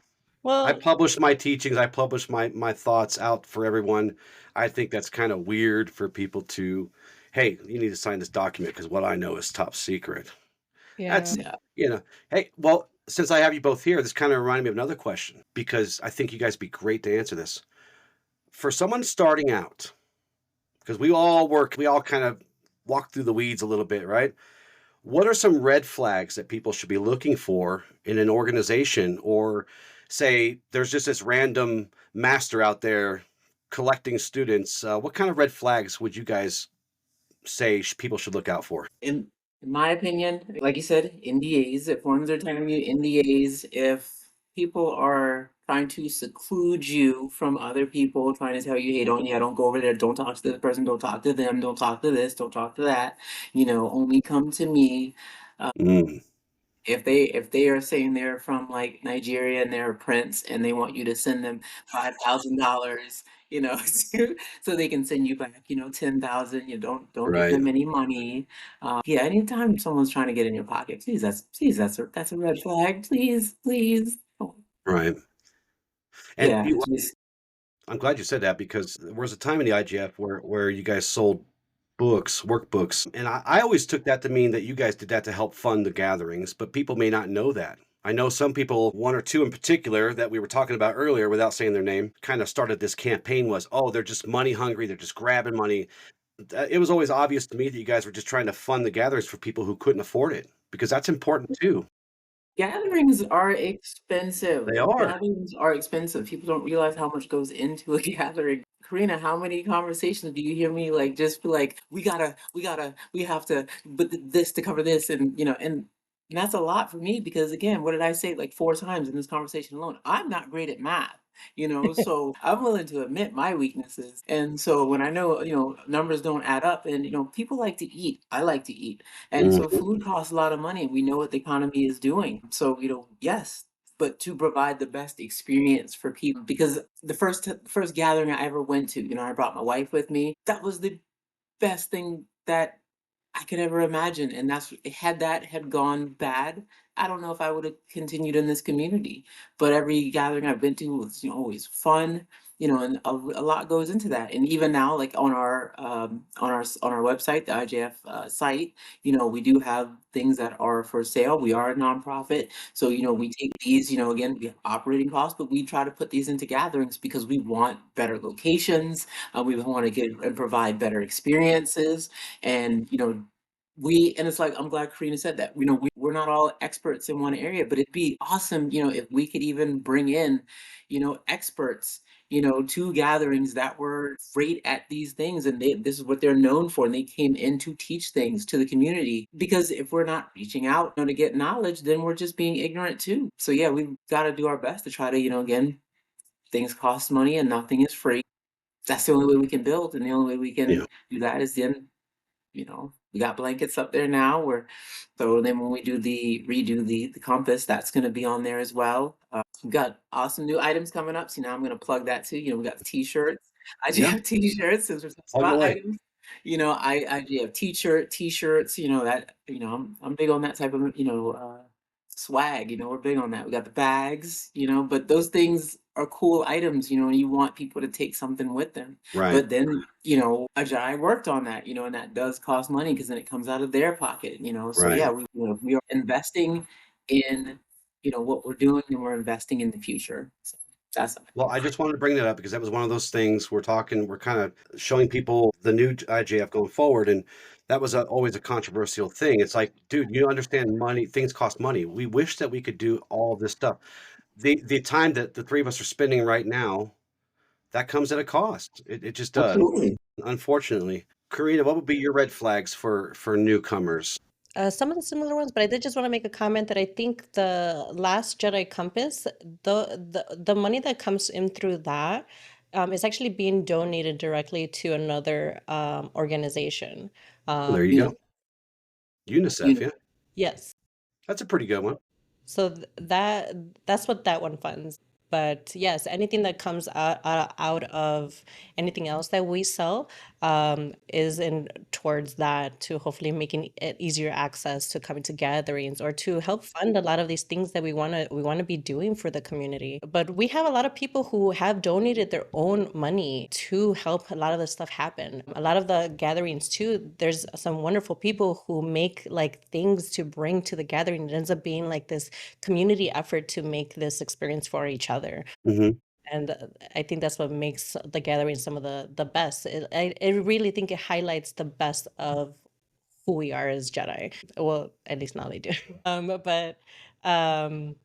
S3: Well,
S1: publish my teachings. I publish my thoughts out for everyone. I think that's kind of weird for people to, hey, you need to sign this document because what I know is top secret.
S3: yeah.
S1: That's, you know, hey, well, since I have you both here, this kind of reminded me of another question because I think you guys be great to answer this. For someone starting out, because we all kind of walk through the weeds a little bit, right? What are some red flags that people should be looking for in an organization? Or say there's just this random master out there collecting students. What kind of red flags would you guys say people should look out for?
S2: In my opinion, like you said, NDAs, if forms are telling you NDAs, if people are trying to seclude you from other people, trying to tell you, hey, don't go over there, don't talk to this person, don't talk to them, don't talk to this, don't talk to that, only come to me.
S1: Mm,
S2: If they are saying they're from like Nigeria and they're a prince and they want you to send them $5,000, so they can send you back, 10,000, don't give
S1: right,
S2: them any money. Yeah, anytime someone's trying to get in your pocket, that's a red flag. Please, please. Oh,
S1: right. And
S2: yeah,
S1: you,
S2: just
S1: I'm glad you said that because there was a time in the IGF where you guys sold books, workbooks, and I always took that to mean that you guys did that to help fund the gatherings, but people may not know that. I know some people, one or two in particular that we were talking about earlier without saying their name, kind of started this campaign was, oh, they're just money hungry, they're just grabbing money. It was always obvious to me that you guys were just trying to fund the gatherings for people who couldn't afford it because that's important too.
S2: gatherings are expensive.
S1: They are.
S2: Gatherings are expensive. People don't realize how much goes into a gathering. Karina, how many conversations do you hear me like just be like, we have to, but this to cover this, and that's a lot for me because again, what did I say like four times in this conversation alone? I'm not great at math. So I'm willing to admit my weaknesses. And so when I know, numbers don't add up and, people like to eat, I like to eat. And so
S1: Mhm.
S2: food costs a lot of money. We know what the economy is doing. So, yes, but to provide the best experience for people because the first gathering I ever went to, I brought my wife with me. That was the best thing that I could ever imagine. And had that had gone bad, I don't know if I would have continued in this community. But every gathering I've been to was, always fun, and a lot goes into that. And even now, like on our website, the IJF site, we do have things that are for sale. We are a nonprofit, so we take these, again, we have operating costs, but we try to put these into gatherings because we want better locations. We want to get and provide better experiences and and it's like I'm glad Karina said that. We're not all experts in one area, but it'd be awesome, if we could even bring in, experts, to gatherings that were great at these things and this is what they're known for and they came in to teach things to the community. Because if we're not reaching out, to get knowledge, then we're just being ignorant too. So yeah, we've got to do our best to try to, again, things cost money and nothing is free. That's the only way we can build and the only way we
S1: Yeah.
S2: can do that is then we got blankets up there now. So then when we redo the compass, that's going to be on there as well. We've got awesome new items coming up. So now I'm going to plug that too. We got the t-shirts. I do
S1: Yeah.
S2: have t-shirts since we're talking
S1: Plug
S2: about
S1: away.
S2: items. I do have t-shirts, that, I'm big on that type of, swag, we're big on that. We got the bags, but those things are cool items, and you want people to take something with them.
S1: Right.
S2: But then, Ajay worked on that, and that does cost money because then it comes out of their pocket, So
S1: Right.
S2: yeah, we are investing in, what we're doing and we're investing in the future. So that's
S1: Well, I just wanted to bring that up because that was one of those things we're kind of showing people the new IJF going forward. And that was always a controversial thing. It's like, dude, you understand money, things cost money. We wish that we could do all this stuff. The time that the three of us are spending right now, that comes at a cost. It just does,
S2: absolutely.
S1: unfortunately. Karina, what would be your red flags for newcomers?
S3: Some of the similar ones, but I did just want to make a comment that I think the Last Jedi Compass, the money that comes in through that, is actually being donated directly to another organization.
S1: Oh, there you
S2: You know,
S1: go. UNICEF,
S2: you
S1: yeah.
S3: Yes.
S1: That's a pretty good one.
S3: So that's what that one funds. But yes, anything that comes out of anything else that we sell is in towards that, to hopefully making it easier access to coming to gatherings, or to help fund a lot of these things that we want to be doing for the community. But we have a lot of people who have donated their own money to help a lot of this stuff happen. A lot of the gatherings too, there's some wonderful people who make like things to bring to the gathering. It ends up being like this community effort to make this experience for each other.
S1: Hmm.
S3: And I think that's what makes the gathering some of the best. I really think it highlights the best of who we are as Jedi. Well, at least now they do. But um,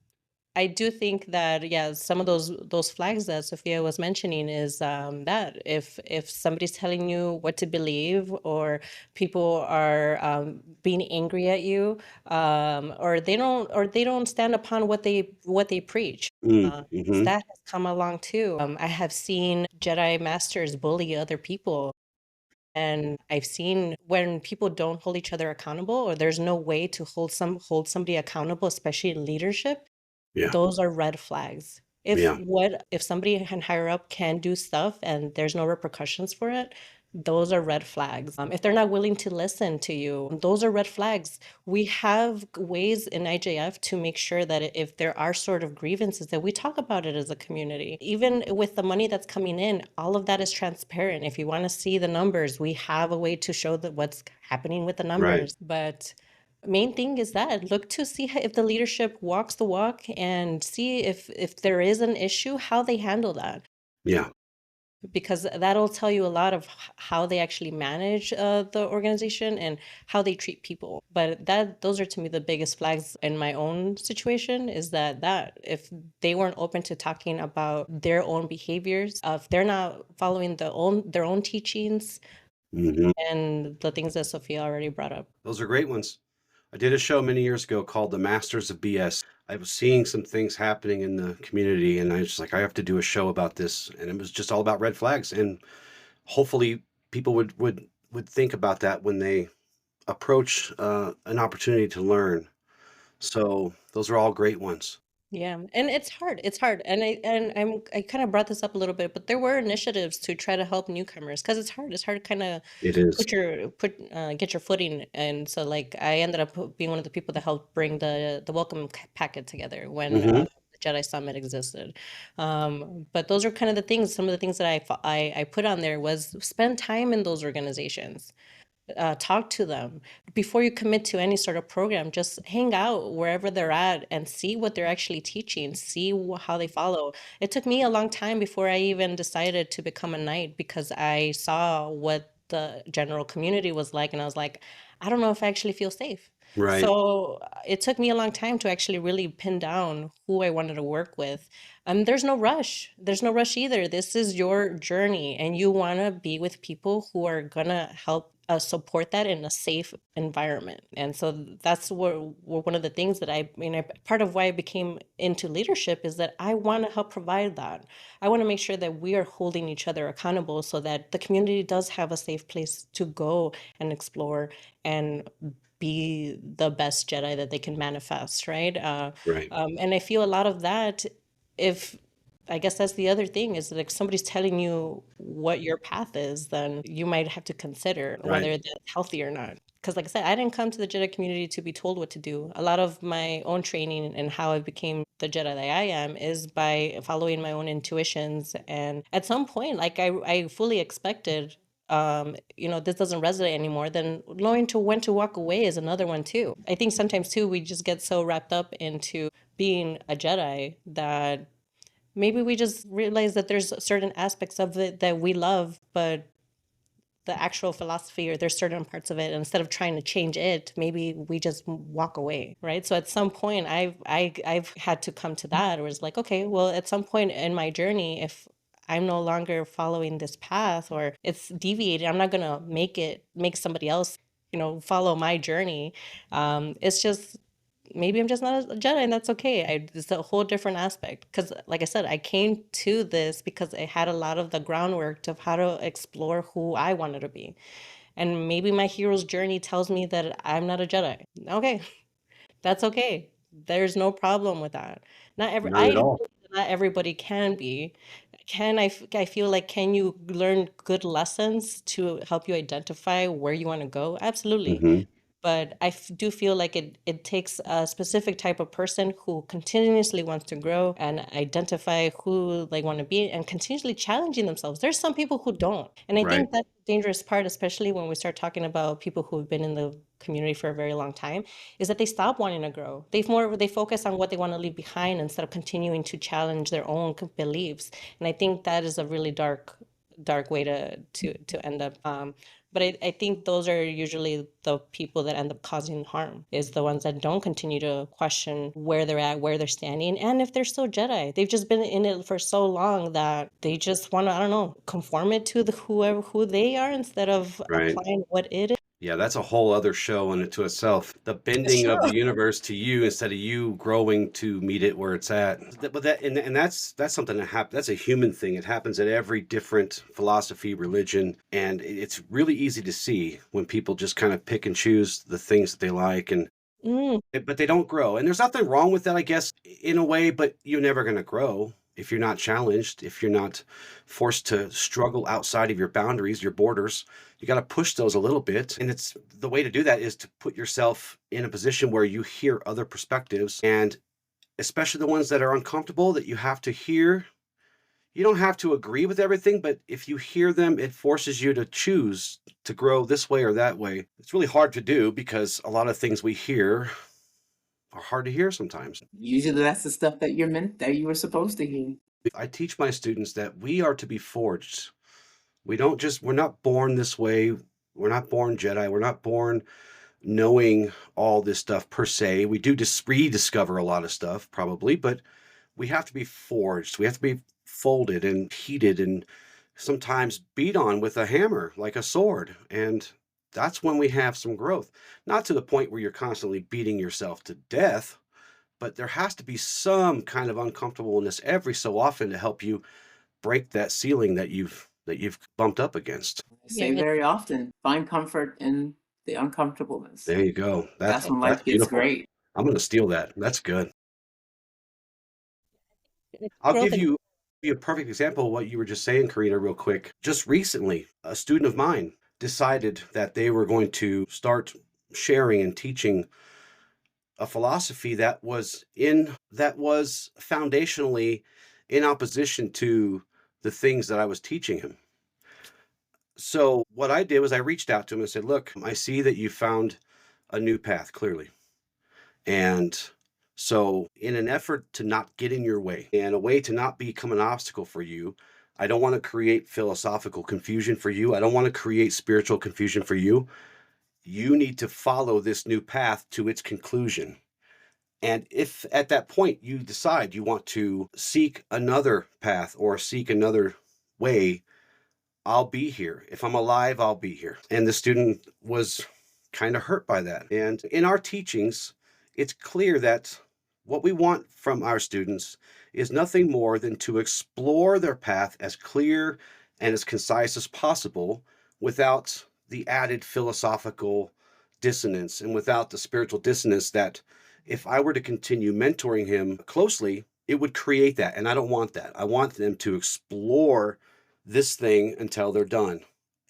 S3: I do think that, yeah, some of those flags that Sophia was mentioning is that if somebody's telling you what to believe, or people are being angry at you, or they don't stand upon what they preach.
S1: Mm-hmm.
S3: That has come along too. I have seen Jedi masters bully other people. And I've seen when people don't hold each other accountable, or there's no way to hold somebody accountable, especially in leadership,
S1: Yeah.
S3: those are red flags.
S1: Yeah.
S3: If somebody higher up can do stuff and there's no repercussions for it, those are red flags. If they're not willing to listen to you, those are red flags. We have ways in IJF to make sure that if there are sort of grievances, that we talk about it as a community. Even with the money that's coming in, all of that is transparent. If you want to see the numbers, we have a way to show that what's happening with the
S1: Right.
S3: numbers. But main thing is that look to see if the leadership walks the walk, and see if there is an issue, how they handle that,
S1: Yeah.
S3: because that'll tell you a lot of how they actually manage the organization and how they treat people. But those are to me the biggest flags in my own situation, is that if they weren't open to talking about their own behaviors, if they're not following their own teachings,
S1: Hmm.
S3: and the things that Sophia already brought up.
S1: Those are great ones. I did a show many years ago called The Masters of BS. I was seeing some things happening in the community, and I was just like, I have to do a show about this. And it was just all about red flags. And hopefully people would think about that when they approach an opportunity to learn. So those are all great ones.
S3: Yeah, and it's hard. It's hard. I kind of brought this up a little bit, but there were initiatives to try to help newcomers, because it's hard. It's hard to kind of
S1: It is.
S3: get your footing. And so like I ended up being one of the people that helped bring the welcome packet together when
S1: Hmm.
S3: the Jedi Summit existed. But those are kind of the things. Some of the things that I put on there was spend time in those organizations. Talk to them before you commit to any sort of program. Just hang out wherever they're at and see what they're actually teaching, see how they follow. It took me a long time before I even decided to become a knight, because I saw what the general community was like, and I was like, I don't know if I actually feel safe.
S1: Right.
S3: So it took me a long time to actually really pin down who I wanted to work with. There's no rush. There's no rush either. This is your journey, and you want to be with people who are gonna help support that in a safe environment. And so that's one of the things that part of why I became into leadership is that I want to help provide that. I want to make sure that we are holding each other accountable, so that the community does have a safe place to go and explore and be the best Jedi that they can manifest, right?
S1: Right.
S3: And I feel a lot of that, if I guess that's the other thing, is that if somebody's telling you what your path is, then you might have to consider
S1: Right.
S3: whether that's healthy or not. Because, like I said, I didn't come to the Jedi community to be told what to do. A lot of my own training and how I became the Jedi that I am is by following my own intuitions. And at some point, like I fully expected, this doesn't resonate anymore, then knowing to when to walk away is another one too. I think sometimes too, we just get so wrapped up into being a Jedi that maybe we just realize that there's certain aspects of it that we love, but the actual philosophy, or there's certain parts of it, and instead of trying to change it, maybe we just walk away, right? So at some point, I've had to come to that, where it's like, okay, well, at some point in my journey, if I'm no longer following this path, or it's deviated, I'm not gonna make somebody else, follow my journey. It's just, maybe I'm just not a Jedi, and that's okay. It's a whole different aspect. Because, like I said, I came to this because I had a lot of the groundwork of how to explore who I wanted to be. And maybe my hero's journey tells me that I'm not a Jedi. Okay, that's okay. There's no problem with that. Not every
S1: Not
S3: I
S1: at all.
S3: not everybody can be. I feel like, can you learn good lessons to help you identify where you want to go? Absolutely.
S1: Hmm.
S3: But do feel like it takes a specific type of person who continuously wants to grow and identify who they want to be and continuously challenging themselves. There's some people who don't. And I
S1: Right.
S3: think that's the dangerous part, especially when we start talking about people who have been in the community for a very long time, is that they stop wanting to grow. They focus on what they want to leave behind instead of continuing to challenge their own beliefs. And I think that is a really dark way to end up. But I think those are usually the people that end up causing harm, is the ones that don't continue to question where they're at, where they're standing, and if they're still Jedi. They've just been in it for so long that they just want to, I don't know, conform it to who they are instead of
S1: Right.
S3: applying what it is.
S1: Yeah, that's a whole other show unto itself. The bending of
S3: Sure.
S1: the universe to you instead of you growing to meet it where it's at. But that's something that happens. That's a human thing. It happens at every different philosophy, religion, and it's really easy to see when people just kind of pick and choose the things that they like, and
S3: Mm,
S1: but they don't grow. And there's nothing wrong with that, I guess, in a way, but you're never going to grow if you're not challenged, if you're not forced to struggle outside of your boundaries, your borders. You got to push those a little bit. And it's the way to do that is to put yourself in a position where you hear other perspectives, and especially the ones that are uncomfortable that you have to hear. You don't have to agree with everything, but if you hear them, it forces you to choose to grow this way or that way. It's really hard to do because a lot of things we hear are hard to hear sometimes.
S2: Usually that's the stuff that you were supposed to hear.
S1: I teach my students that we are to be forged. We're not born this way. We're not born Jedi. We're not born knowing all this stuff per se. We do rediscover a lot of stuff probably, but we have to be forged. We have to be folded and heated and sometimes beat on with a hammer like a sword. And that's when we have some growth. Not to the point where you're constantly beating yourself to death, but there has to be some kind of uncomfortableness every so often to help you break that ceiling that you've bumped up against.
S2: I
S3: yeah,
S2: say very often, find comfort in the uncomfortableness.
S1: There you go.
S2: That's when
S1: That's
S2: life gets
S1: beautiful.
S2: great.
S1: I'm going to steal that. That's good.
S3: it's
S1: I'll
S3: growth.
S1: give you a perfect example of what you were just saying, Karina, real quick. Just recently, a student of mine decided that they were going to start sharing and teaching a philosophy that was foundationally in opposition to the things that I was teaching him. So what I did was I reached out to him and said, "Look, I see that you found a new path clearly. And so in an effort to not get in your way and a way to not become an obstacle for you, I don't want to create philosophical confusion for you. I don't want to create spiritual confusion for you. You need to follow this new path to its conclusion. And if at that point you decide you want to seek another path or seek another way, I'll be here. If I'm alive, I'll be here." And the student was kind of hurt by that. And in our teachings, it's clear that what we want from our students is nothing more than to explore their path as clear and as concise as possible without the added philosophical dissonance and without the spiritual dissonance that if I were to continue mentoring him closely, it would create that. And I don't want that. I want them to explore this thing until they're done.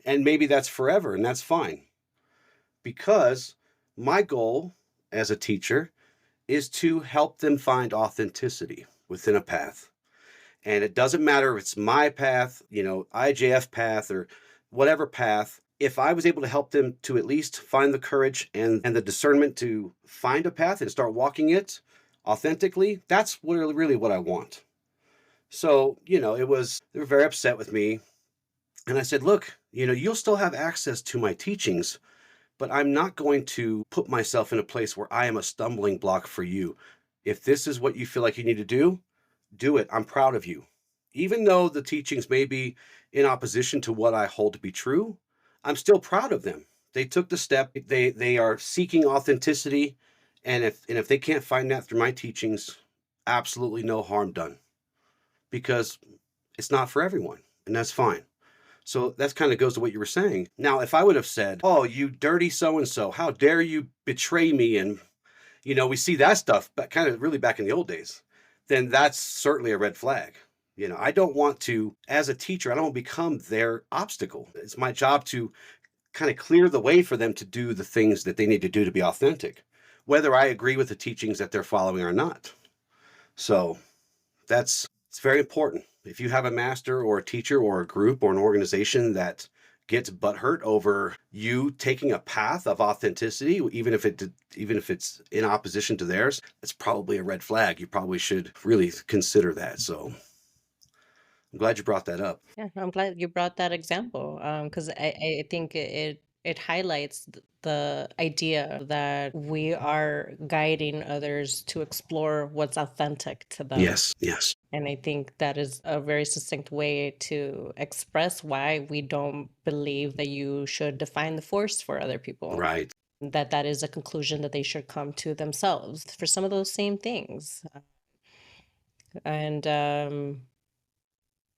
S1: And maybe that's forever, and that's fine. Because my goal as a teacher is to help them find authenticity within a path. And it doesn't matter if it's my path, IJF path, or whatever path. If I was able to help them to at least find the courage and the discernment to find a path and start walking it authentically, that's really what I want. So, they were very upset with me. And I said, "Look, you'll still have access to my teachings, but I'm not going to put myself in a place where I am a stumbling block for you. If this is what you feel like you need to do it. I'm proud of you. Even though the teachings may be in opposition to what I hold to be true, I'm still proud of them. They took the step. They are seeking authenticity, and if they can't find that through my teachings, absolutely no harm done, because it's not for everyone, and that's fine." So that kind of goes to what you were saying. Now, if I would have said, "Oh, you dirty so and so, how dare you betray me?" And we see that stuff, but kind of really back in the old days. then that's certainly a red flag. You know, I don't want to, as a teacher, I don't become their obstacle. It's my job to kind of clear the way for them to do the things that they need to do to be authentic, whether I agree with the teachings that they're following or not. So that's it's very important. If you have a master or a teacher or a group or an organization that gets butthurt over you taking a path of authenticity, even if it's in opposition to theirs, it's probably a red flag. You probably should really consider that. So I'm glad you brought that up.
S3: Yeah, I'm glad you brought that example, because I think it highlights the idea that we are guiding others to explore what's authentic to them.
S1: Yes, yes,
S3: And I think that is a very succinct way to express why we don't believe that you should define the force for other people.
S1: right.
S3: That is a conclusion that they should come to themselves for some of those same things. And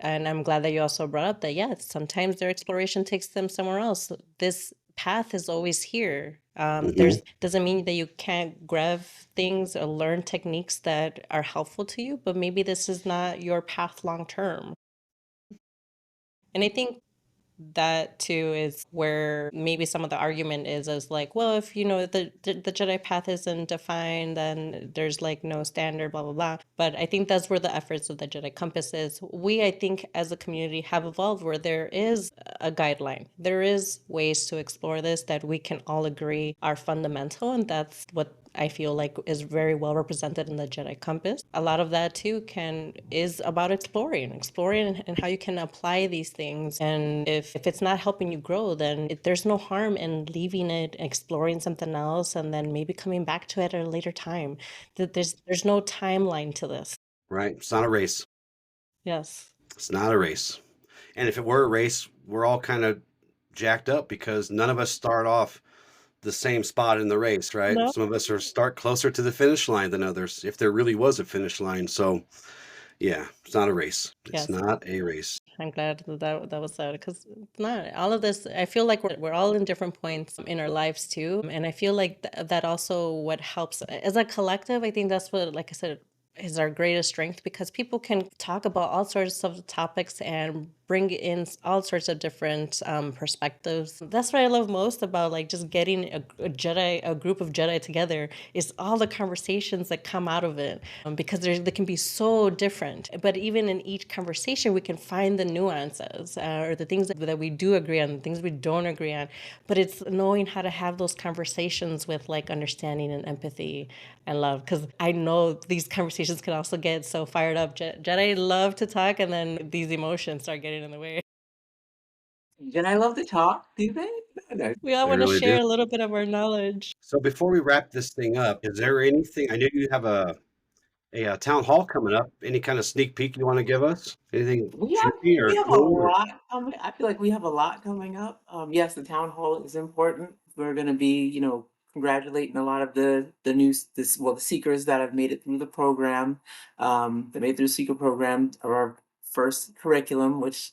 S3: and I'm glad that you also brought up that, yeah, sometimes their exploration takes them somewhere else. This path is always here.
S1: Mhm.
S3: Doesn't mean that you can't grab things or learn techniques that are helpful to you, but maybe this is not your path long term. And I think that too is where maybe some of the argument is like, well, if you know the Jedi path isn't defined, then there's like no standard, blah blah blah. But I think that's where the efforts of the Jedi Compass is. We, I think, as a community have evolved where there is a guideline. There is ways to explore this that we can all agree are fundamental, and that's what I feel like is very well represented in the Jedi Compass. A lot of that too is about exploring and how you can apply these things. And if it's not helping you grow, then there's no harm in leaving it, exploring something else, and then maybe coming back to it at a later time. That there's no timeline to this.
S1: Right. It's not a race.
S3: Yes.
S1: It's not a race. And if it were a race, we're all kind of jacked up because none of us start off the same spot in the race, right?
S3: No.
S1: Some of us are start closer to the finish line than others, if there really was a finish line. So, yeah, it's not a race. It's
S3: Yes.
S1: not a race.
S3: I'm glad that was said because not all of this. I feel like we're all in different points in our lives too, and I feel like that also what helps as a collective. I think that's what, like I said, is our greatest strength because people can talk about all sorts of topics and bring in all sorts of different perspectives. That's what I love most about like just getting a group of Jedi together is all the conversations that come out of it because they can be so different. But even in each conversation, we can find the nuances or the things that we do agree on, the things we don't agree on. But it's knowing how to have those conversations with like understanding and empathy and love. Because I know these conversations can also get so fired up. Jedi love to talk, and then these emotions start getting in the way.
S2: And I love to talk, do they? No.
S3: We all
S1: They
S3: want to
S1: really do.
S3: share a little bit of our knowledge.
S1: So before we wrap this thing up, is there anything? I know you have a town hall coming up. Any kind of sneak peek you want to give us? Anything
S2: We have
S1: juicy
S2: we
S1: or
S2: have a
S1: cool? Or
S2: lot coming. I feel like we have a lot coming up. Yes, the town hall is important. We're going to be, congratulating a lot of the seekers that have made it through the program. That made it through the seeker program of our first curriculum, which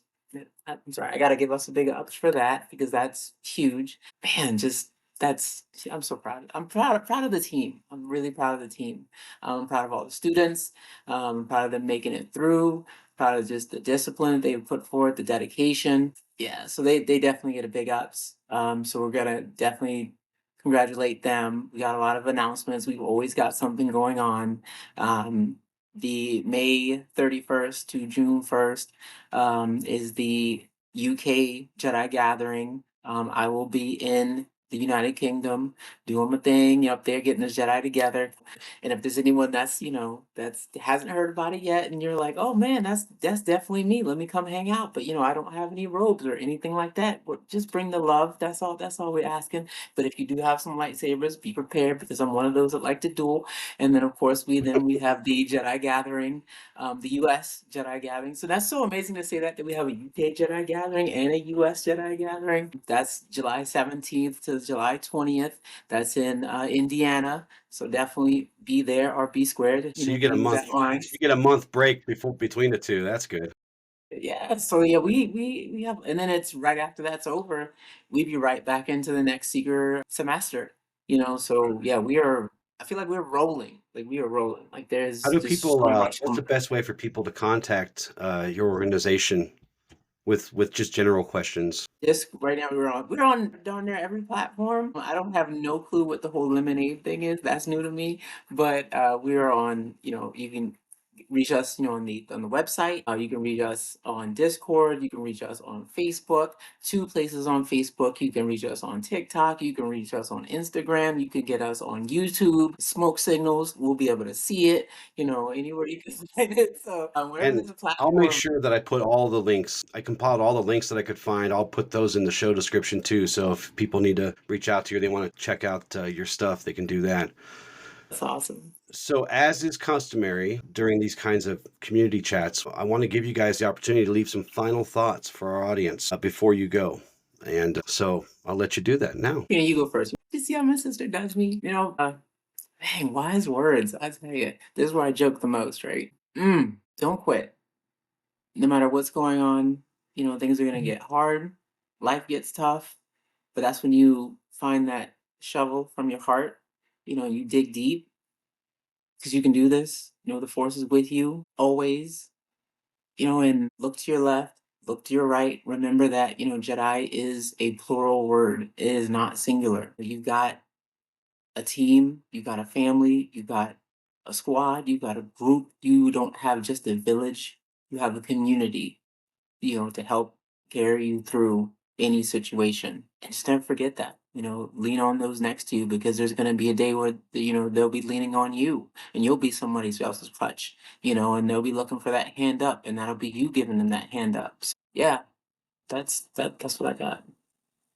S2: I'm sorry, I got to give us a big ups for that because that's huge. Man, just that's I'm so proud. I'm proud of the team. I'm really proud of the team. I'm proud of all the students. Proud of them making it through. Proud of just the discipline that they put forth, the dedication. Yeah, so they definitely get a big ups. So we're gonna definitely congratulate them. We got a lot of announcements. We've always got something going on. Um, the May 31st to June 1st is the UK Jedi Gathering. I will be in the United Kingdom doing my thing, up there getting the Jedi together. And if there's anyone that's hasn't heard about it yet, and you're like, oh man, that's definitely me. Let me come hang out. But I don't have any robes or anything like that. Just bring the love. That's all we're asking. But if you do have some lightsabers, be prepared because I'm one of those that like to duel. And then of course we have the Jedi Gathering, the U.S. Jedi Gathering. So that's so amazing to say that we have a UK Jedi Gathering and a U.S. Jedi Gathering. That's July 17th to July 20th. That's in Indiana. So definitely be there or be squared,
S1: so you
S2: to
S1: get a
S2: use
S1: month.
S2: that line.
S1: You get a month break between the two. That's good.
S2: Yeah, so yeah, we have, and then it's right after that's over, we'd be right back into the next Seeker semester. So yeah, we are. I feel like we're rolling. Like we are rolling. Like
S1: How
S2: there's
S1: do
S2: just
S1: people,
S2: so much
S1: what's the
S2: coming.
S1: best way for people to contact your organization with just general questions?
S2: This right now we're on darn near every platform. I don't have no clue what the whole lemonade thing is. That's new to me. But we're on, you can reach us, on the website. You can reach us on Discord. You can reach us on Facebook. Two places on Facebook. You can reach us on TikTok. You can reach us on Instagram. You can get us on YouTube. Smoke signals. We'll be able to see it. Anywhere you can find it. So wherever
S1: And
S2: there's a
S1: I'll make
S2: platform.
S1: sure that I put all the links. I compiled all the links that I could find. I'll put those in the show description too. So if people need to reach out to you, they want to check out your stuff, they can do that.
S2: That's awesome.
S1: So, as is customary during these kinds of community chats, I want to give you guys the opportunity to leave some final thoughts for our audience before you go. And so I'll let you do that now.
S2: You go first. You see how my sister does me? Dang, wise words. I tell you, this is where I joke the most, right? Don't quit. No matter what's going on, things are gonna get hard. Life gets tough, but that's when you find that shovel from your heart. You dig deep because you can do this. The force is with you always. And look to your left, look to your right. Remember that, Jedi is a plural word. It is not singular. You've got a team, you got a family, you got a squad, you got a group. You don't have just a village, you have a community, to help carry you through any situation. And just never forget that. Lean on those next to you because there's going to be a day where, they'll be leaning on you and you'll be somebody else's crutch, and they'll be looking for that hand up and that'll be you giving them that hand up. So, yeah, that's what I got.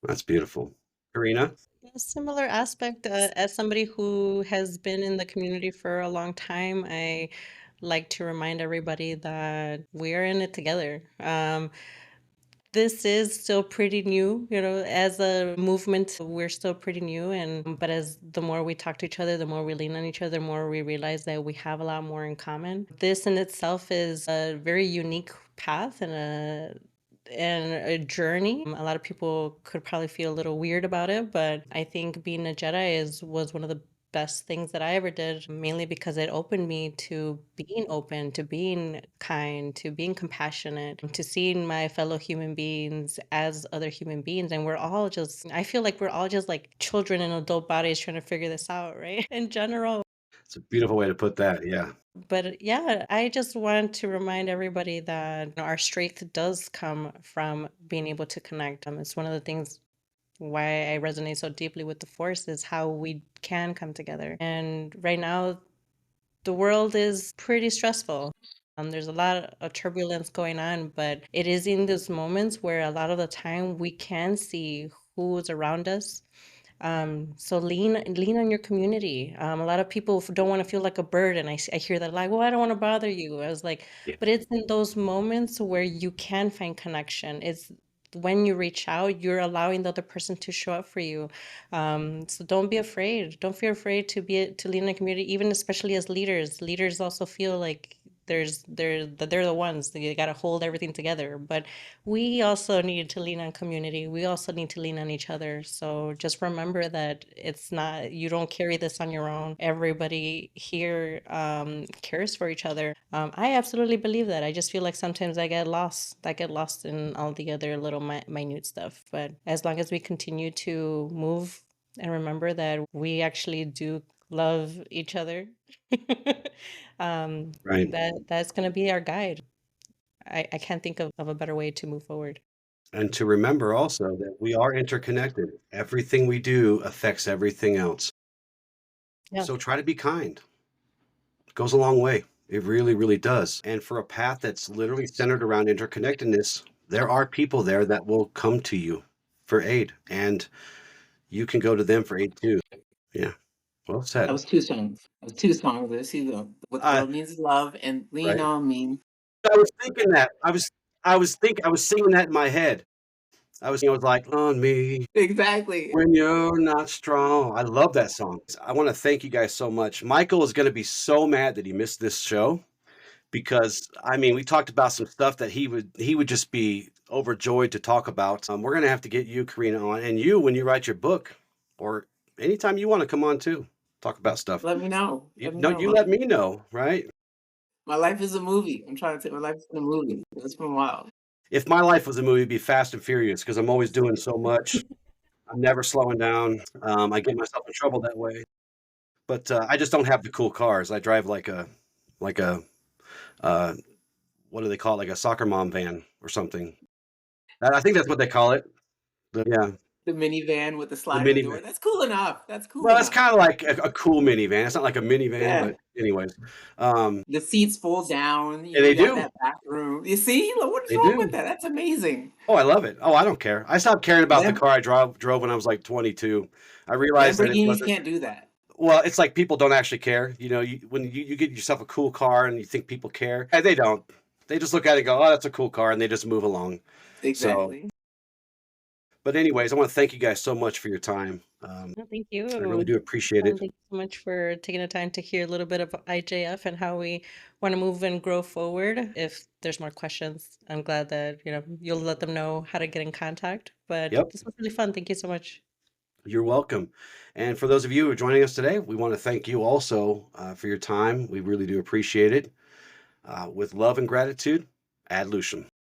S1: That's beautiful. Karina?
S3: A similar aspect, as somebody who has been in the community for a long time, I like to remind everybody that we are in it together. This is still pretty new, as a movement, we're still pretty new. But as the more we talk to each other, the more we lean on each other, the more we realize that we have a lot more in common. This in itself is a very unique path and a journey. A lot of people could probably feel a little weird about it, but I think being a Jedi was one of the best things that I ever did, mainly because it opened me to being open, to being kind, to being compassionate, to seeing my fellow human beings as other human beings. And I feel like we're all just like children in adult bodies trying to figure this out, right? In general.
S1: It's a beautiful way to put that. Yeah.
S3: But yeah, I just want to remind everybody that our strength does come from being able to connect. It's one of the things why I resonate so deeply with the Force is how we can come together. And right now, the world is pretty stressful. There's a lot of turbulence going on, but it is in those moments where a lot of the time we can see who's around us. So lean on your community. A lot of people don't want to feel like a burden. I hear that like, well, I don't want to bother you. I was like,
S1: Yeah.
S3: but it's in those moments where you can find connection. It's when you reach out, you're allowing the other person to show up for you. So don't be afraid. Don't feel afraid to lean in a community, even especially as leaders. Leaders also feel like they're the ones they got to hold everything together, but we also need to lean on community. We also need to lean on each other. So just remember that it's not, you don't carry this on your own. Everybody here cares for each other. I absolutely believe that. I just feel like sometimes I get lost. I get lost in all the other little minute stuff. But as long as we continue to move and remember that we actually do love each other,
S1: Right.
S3: that's going to be our guide. I can't think of a better way to move forward.
S1: And to remember also that we are interconnected. Everything we do affects everything else.
S3: Yeah.
S1: So try to be kind. It goes a long way. It really, really does. And for a path that's literally centered around interconnectedness, there are people there that will come to you for aid, and you can go to them for aid too. Yeah. Well
S2: That
S1: said.
S2: was two songs. That was two songs. Let's see what
S1: Uh,
S2: love means is love and lean
S1: right.
S2: on me.
S1: I was thinking that. I was singing that in my head. I was like, on me
S2: Exactly.
S1: when you're not strong. I love that song. I want to thank you guys so much. Michael is going to be so mad that he missed this show because I mean, we talked about some stuff that he would just be overjoyed to talk about. We're going to have to get you, Karina, on, and you when you write your book, or anytime you want to come on too. talk about stuff.
S2: Let me know.
S1: You,
S2: Let me
S1: no,
S2: know.
S1: you let me know, right?
S2: My life is a movie. I'm trying to say my life is a movie. It's been wild.
S1: If my life was a movie, it'd be Fast and Furious because I'm always doing so much. I'm never slowing down. I get myself in trouble that way. But I just don't have the cool cars. I drive like a uh, what do they call it? Like a soccer mom van or something. I think that's what they call it. Yeah,
S2: The minivan with the
S1: the
S2: sliding door.
S1: minivan.
S2: That's cool enough. That's cool
S1: Well, it's
S2: enough.
S1: kind of like a cool minivan. It's not like a minivan,
S2: Yeah.
S1: but anyways, um,
S2: The seats fold down.
S1: yeah,
S2: You
S1: they
S2: got
S1: do.
S2: that back room. You see? Look, what is
S1: They
S2: wrong with
S1: do.
S2: that? That's amazing.
S1: Oh, I love it. Oh, I don't care. I stopped caring about the
S2: Lam-
S1: car I drove when I was like 22. I realized that it
S2: Lamborghinis
S1: wasn't.
S2: can't do that.
S1: Well, it's like people don't actually care. You know, when you get yourself a cool car and you think people care, and they don't. They just look at it and go, "Oh, that's a cool car," and they just move along. So,
S2: Exactly.
S1: but anyways, I want to thank you guys so much for your time.
S3: No, thank
S1: I really
S3: you.
S1: do appreciate it.
S3: Thank you so much for taking the time to hear a little bit of IJF and how we want to move and grow forward. If there's more questions, I'm glad that, you'll let them know how to get in contact. But
S1: Yep,
S3: this was really fun. Thank you so much.
S1: you're welcome. And for those of you who are joining us today, we want to thank you also for your time. We really do appreciate it. With love and gratitude, ad Lucium.